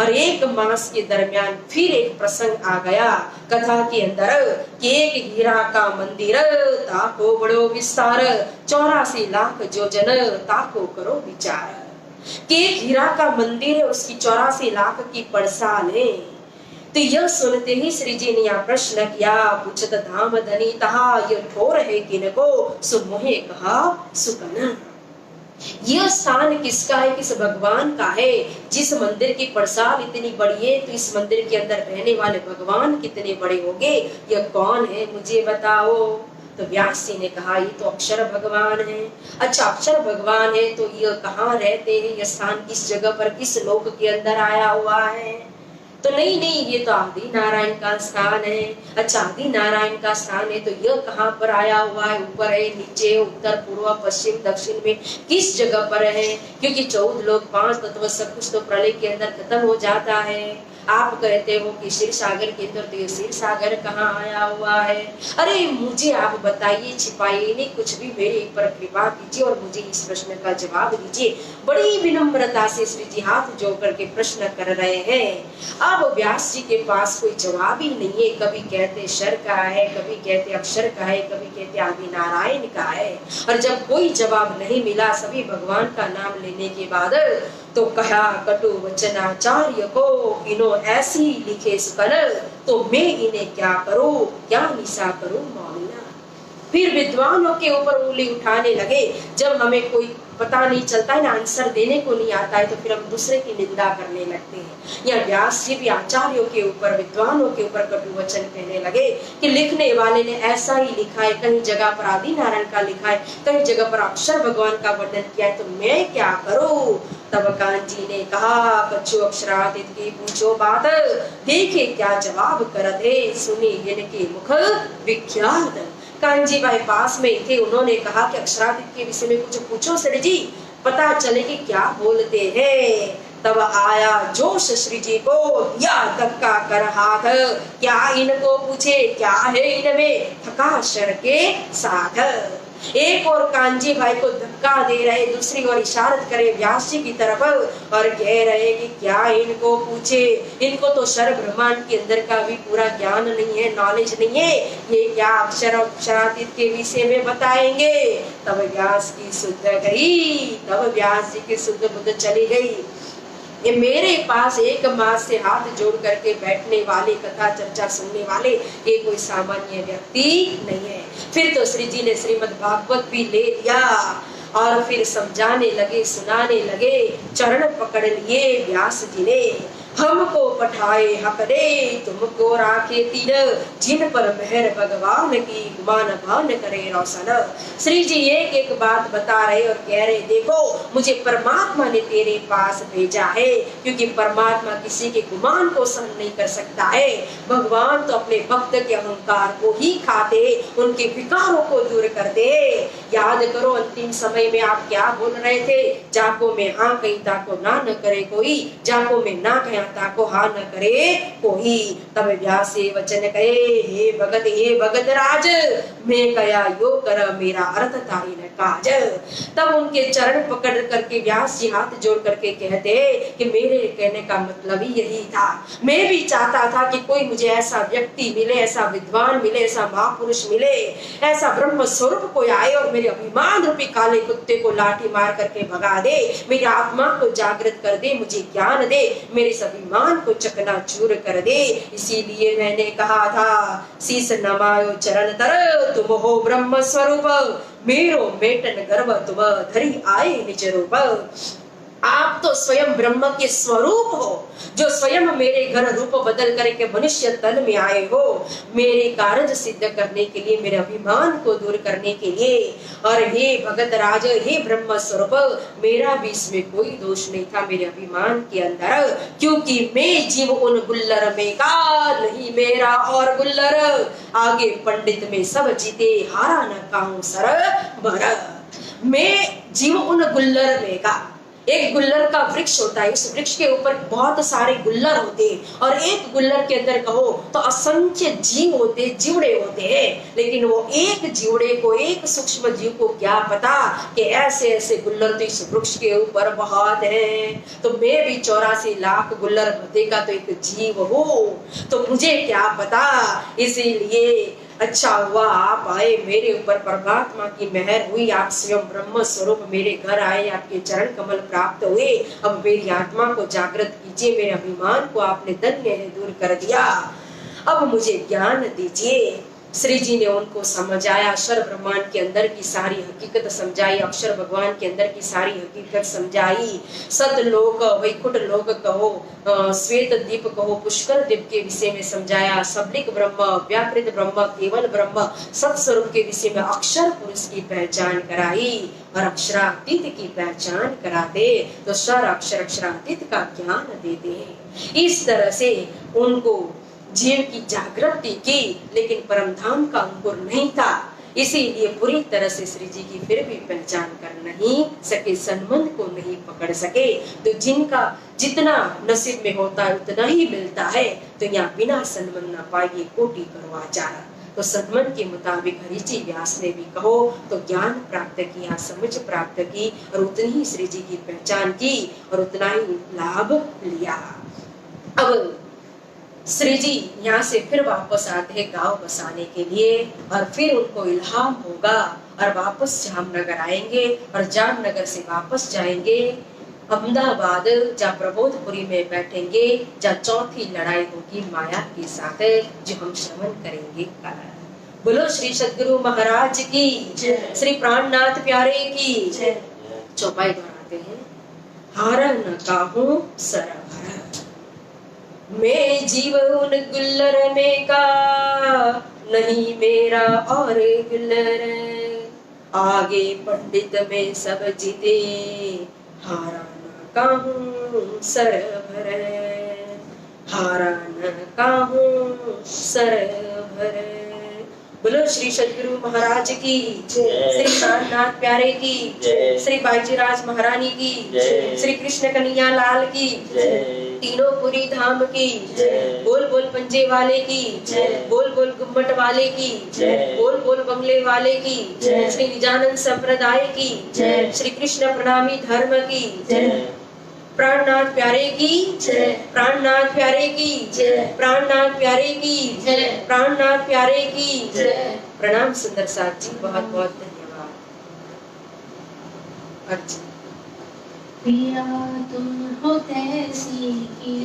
[SPEAKER 2] और 1 मास के दरमियान फिर एक प्रसंग आ गया कथा के अंदर कि एक हीरा का मंदिर ताको बड़ो विस्तार, 84 लाख जोजन ताको करो विचार। कि एक हीरा का मंदिर है, उसकी 84 लाख की पड़साल है। तो यह सुनते ही श्री जी ने यह प्रश्न किया, पूछत धाम धनी तहा यह ठोर है किनको, सो मोहे कहा सुकना। यह स्थान किसका है, किस भगवान का है। जिस मंदिर की पड़साल इतनी बड़ी है तो इस मंदिर के अंदर रहने वाले भगवान कितने बड़े होंगे, यह कौन है मुझे बताओ। तो व्यास जी ने कहा ये तो अक्षर भगवान है। अच्छा अक्षर भगवान है तो यह कहाँ रहते हैं, यह स्थान किस जगह पर किस लोक के अंदर आया हुआ है। तो नहीं ये तो आदि नारायण का स्थान है। अच्छा आदि नारायण का स्थान है तो यह कहाँ पर आया हुआ है, ऊपर है नीचे उत्तर पूर्व पश्चिम दक्षिण में किस जगह पर है। क्योंकि 14 लोग 5 तत्व सब कुछ तो प्रलय के अंदर खत्म हो जाता है। आप कहते हो कि क्षीर सागर के अंदर, तो ये क्षीर सागर कहाँ आया हुआ है। अरे मुझे आप बताइए, छिपाइए नहीं कुछ भी, मेरे ऊपर कृपा कीजिए और मुझे इस प्रश्न का जवाब दीजिए। बड़ी विनम्रता से श्री जी हाथ जोड़ करके प्रश्न कर रहे हैं। अब व्यास जी के पास कोई जवाब ही नहीं है। कभी कहते शर का है, कभी कहते अक्षर का है, कभी कहते आदि नारायण का है। और जब कोई जवाब नहीं मिला सभी भगवान का नाम लेने के बाद, तो कहा कटु वचनाचार्य को इनो ऐसी लिखे सुकन, तो मैं इन्हें क्या करूं, क्या निशा करूं मौलिना। फिर विद्वानों के ऊपर उंगली उठाने लगे। जब हमें कोई पता नहीं चलता है ना, आंसर देने को नहीं आता है, तो फिर हम दूसरे की निंदा करने लगते हैं। या व्यास जी भी आचार्यों के ऊपर, विद्वानों के ऊपर कटु वचन कहने लगे कि लिखने वाले ने ऐसा ही लिखा है, कहीं जगह पर आदि नारायण का लिखा है, कहीं जगह पर अक्षर भगवान का वर्णन किया है, तो मैं क्या करूं। तब कांजी ने कहा कछु अक्षरातीत की पूछो बात, देखे क्या जवाब करत है, सुनी इनके मुख विख्यात। कांजी भाई पास में थे, उन्होंने कहा कि अक्षरातीत के विषय में कुछ पूछो श्री जी, पता चले कि क्या बोलते हैं। तब आया जोश श्री जी को, या धक्का कर हाथ, क्या इनको पूछे क्या है इनमें, थका शर के साथ। एक और कांजी भाई को धक्का दे रहे, दूसरी ओर इशारत करे व्यास जी की तरफ और कह रहे कि क्या इनको पूछे, इनको तो शर ब्रह्मांड के अंदर का भी पूरा ज्ञान नहीं है, नॉलेज नहीं है, ये क्या अक्षर अक्षरातीत के विषय में बताएंगे। तब व्यास की शुद्ध गई, तब व्यास जी की शुद्ध बुद्ध चली गई। ये मेरे पास 1 मास से हाथ जोड़ करके बैठने वाले, कथा चर्चा सुनने वाले, ये कोई सामान्य व्यक्ति नहीं है। फिर तो श्री जी ने श्रीमद् भागवत भी ले लिया और फिर समझाने लगे, सुनाने लगे। चरण पकड़ लिए व्यास जी ने, हमको पठाए हक दे, तुमको राखे तीन, जिन पर मेहर भगवान की, गुमान भान करे रोशन। श्री जी एक एक बात बता रहे और कह रहे देखो मुझे परमात्मा ने तेरे पास भेजा है, क्योंकि परमात्मा किसी के गुमान को सहन नहीं कर सकता है। भगवान तो अपने भक्त के अहंकार को ही खाते, उनके विकारों को दूर करते। याद करो अंतिम समय में आप क्या बोल रहे थे, जाको में हाँ कही ताको ना न करे कोई, जाको में ना कहा ताको हाँ न करे कोई। तब व्यास वचन कहे, हे भगत राज, मैं कया यो कर मेरा अर्थ तारी न काज। तब उनके चरण पकड़ करके व्यास जी हाथ जोड़ करके कहते कि मेरे कहने का मतलब ही यही था। मैं भी चाहता था कि कोई मुझे ऐसा व्यक्ति मिले, ऐसा विद्वान मिले, ऐसा महापुरुष मिले, ऐसा ब्रह्म स्वरूप कोई आए और मेरे अभिमान रूपी काले कुत्ते को लाठी मार करके भगा दे, मेरी आत्मा को जागृत कर दे, मुझे ज्ञान दे, मेरे अभिमान को चकनाचूर कर दे। इसीलिए मैंने कहा था शीस नमायो चरण तर, तुम हो ब्रह्म स्वरूप, मेरो मेटन गर्व तुम धरी आए निज रूप। आप तो स्वयं ब्रह्म के स्वरूप हो, जो स्वयं मेरे घर रूप बदल करके मनुष्य तन में आए हो, मेरे कार्य सिद्ध करने के लिए, मेरे अभिमान को दूर करने के लिए। और हे भगत राज, हे ब्रह्म स्वरूप, मेरा भी इसमें कोई दोष नहीं था मेरे अभिमान के अंदर, क्योंकि मैं जीव उन गुल्लर में का नहीं मेरा और गुल्लर, आगे पंडित में सब जीते हारा न काहू सर बर। मैं जीव उन गुल्लर में का, एक गुल्लर का वृक्ष होता है, उस वृक्ष के ऊपर बहुत सारे गुल्लर होते हैं, और एक गुल्लर के अंदर कहो तो असंख्य जीव होते, जीवड़े होते हैं। लेकिन वो एक जीवड़े को, एक सूक्ष्म जीव को क्या पता कि ऐसे ऐसे गुल्लर तो इस वृक्ष के ऊपर बहुत हैं। तो मैं भी 84 लाख गुल्लर भरने का तो एक जीव हूँ, तो मुझे क्या पता। इसीलिए अच्छा हुआ आप आए, मेरे ऊपर परमात्मा की मेहर हुई, आप स्वयं ब्रह्म स्वरूप मेरे घर आए, आपके चरण कमल प्राप्त हुए। अब मेरी आत्मा को जागृत कीजिए, मेरे अभिमान को आपने धन्य दूर कर दिया, अब मुझे ज्ञान दीजिए। श्री जी ने उनको समझाया, अक्षर ब्रह्मांड के अंदर की सारी हकीकत समझाई, अक्षर भगवान के अंदर की सारी हकीकत समझाई। सतलोक, वैकुंठ लोक कहो, श्वेत द्वीप कहो, पुष्कर द्वीप के विषय में समझाया, सबलिक ब्रह्म, व्याकृत ब्रह्म, केवल ब्रह्म, सत्स्वरूप के विषय में अक्षर पुरुष की पहचान कराई, और अक्षरातीत की पहचान कराते तो सर अक्षर अक्षरातीत का ज्ञान देते। इस तरह से उनको जीव की जागृति की, लेकिन परम धाम का अंकुर नहीं था, इसीलिए पूरी तरह से श्री जी की फिर भी पहचान कर नहीं सके, संबंध को नहीं पकड़ सके। तो जिनका जितना नसीब में होता है उतना ही मिलता है, तो यहाँ बिना संबंध ना पाइए कोटि करो आचार। तो सदमन के मुताबिक हरिजी व्यास ने भी कहो तो ज्ञान प्राप्त किया, समझ प्राप्त की, और उतनी ही श्री जी की पहचान की और उतना ही लाभ लिया। अब श्री जी यहाँ से फिर वापस आते हैं गांव बसाने के लिए, और फिर उनको इल्हाम होगा और वापस जामनगर आएंगे, और जामनगर से वापस जाएंगे अहमदाबाद, जहाँ प्रबोधपुरी में बैठेंगे, जहाँ चौथी लड़ाई होगी माया के साथ, जो हम श्रवण करेंगे। बोलो श्री सद्गुरु महाराज की, श्री प्राणनाथ प्यारे की। चौपाई दोहराते हैं। हार न काहू सर भर, मैं जीव उन गुल्लर में का नहीं मेरा और गुल्लर, आगे पंडित में सब जीते हारा न काहू सर भर, हारा न काहू सर भर। बोलो श्री सद्गुरु महाराज की, श्री प्राणनाथ प्यारे की, श्री बाईजीराज महारानी की, श्री कृष्ण कन्हैया लाल की, तीनों पुरी धाम की, बोल बोल पंजे वाले की, बोल बोल गुम्मट वाले की, बोल बोल बंगले वाले की, श्री निजानंद संप्रदाय की, श्री कृष्ण प्रणामी धर्म की, प्राणनाथ प्यारे की, प्राणनाथ प्यारे की, प्राणनाथ प्यारे की, प्राणनाथ प्यारे की। प्रणाम सुंदर साथ जी, बहुत बहुत धन्यवाद। अर्जी
[SPEAKER 1] पिया तुम हो तैसी की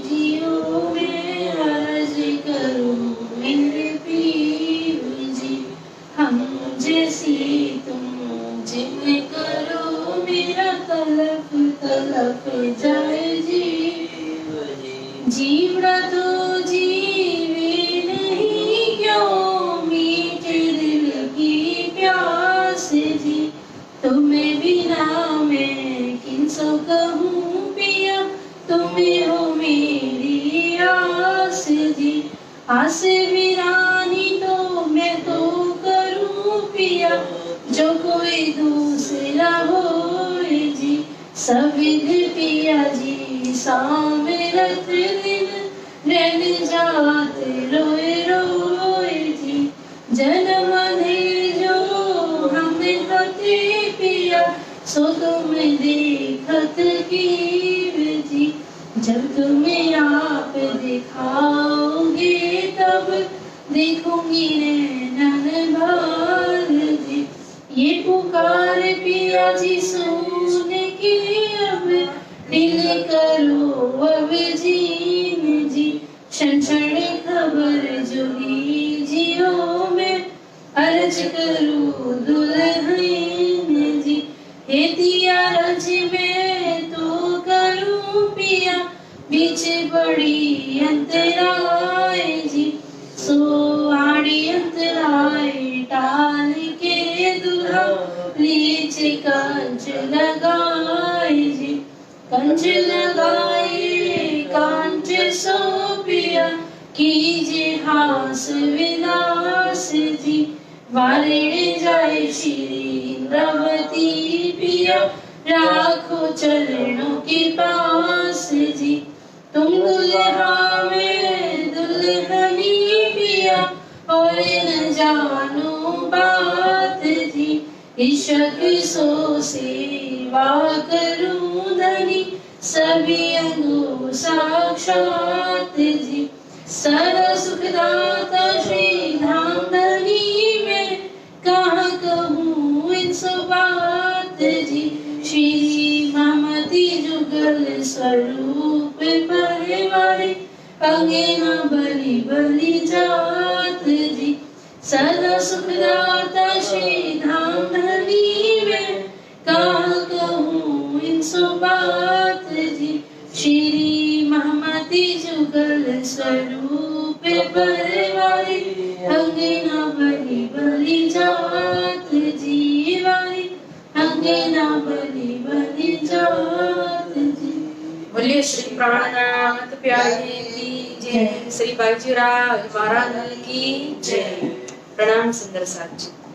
[SPEAKER 1] जियो, मैं अर्ज करूं मेरे पीर जी, हम जैसी तुम जिन करो, मेरा तलफ तलफ जाए जीव जी। जीवड़ा तो जीवे नहीं क्यों, मीठे दिल की प्यास जी, तुम्हें बिना मैं किनसो कहूँ पिया, तुम्हें हो मेरी आस जी। आस वीरानी तो मैं तो करूँ पिया, जो कोई दूसरा हो जी। सविध पिया जी सामरत दिन, रैन जात रोए रोए जी। जन्म दे जो हमने पति पिया, सो तुम देखत की जी। जब तुम्हें आप दिखाओगे, तब देखूंगी नैनन भर जी। ये पुकार पिया जी सुन के, अब दिल करो अब जीन जी। क्षण क्षण खबर जो लीजियो, मैं अर्ज करूँ दुल्हन जी। हे दिया रज में तो कांच लगाए कांच सोपिया कीजे हास विलास जी वारे जाए श्री इंद्रावती पिया राखो चरणों के पास जी तुम दुल्हा में दुल्हनी पिया और न जानो बात जी इश्क सो सेवा करूं धनी सभी अंगों साक्षात जी सदा सुखदाता श्री धाम धनी में कहाँ कहूँ इन सब बात जी श्री ममती जुगल स्वरूप परिवारे अंगे न बलि बलि जात जी सदा सुखदाता श्री धाम धनी में कहाँ कहूँ इन सब बात जी श्री महमती जुगल स्वरूप परिवारे अंगे न बलि बलि जात जीवारे अंगे न बलि बलि जात जी।
[SPEAKER 2] बोलिए श्री प्राणनाथ प्यारे की जय। श्री बाईजीराव महाराज की जय। प्रणाम सुंदर साथ जी।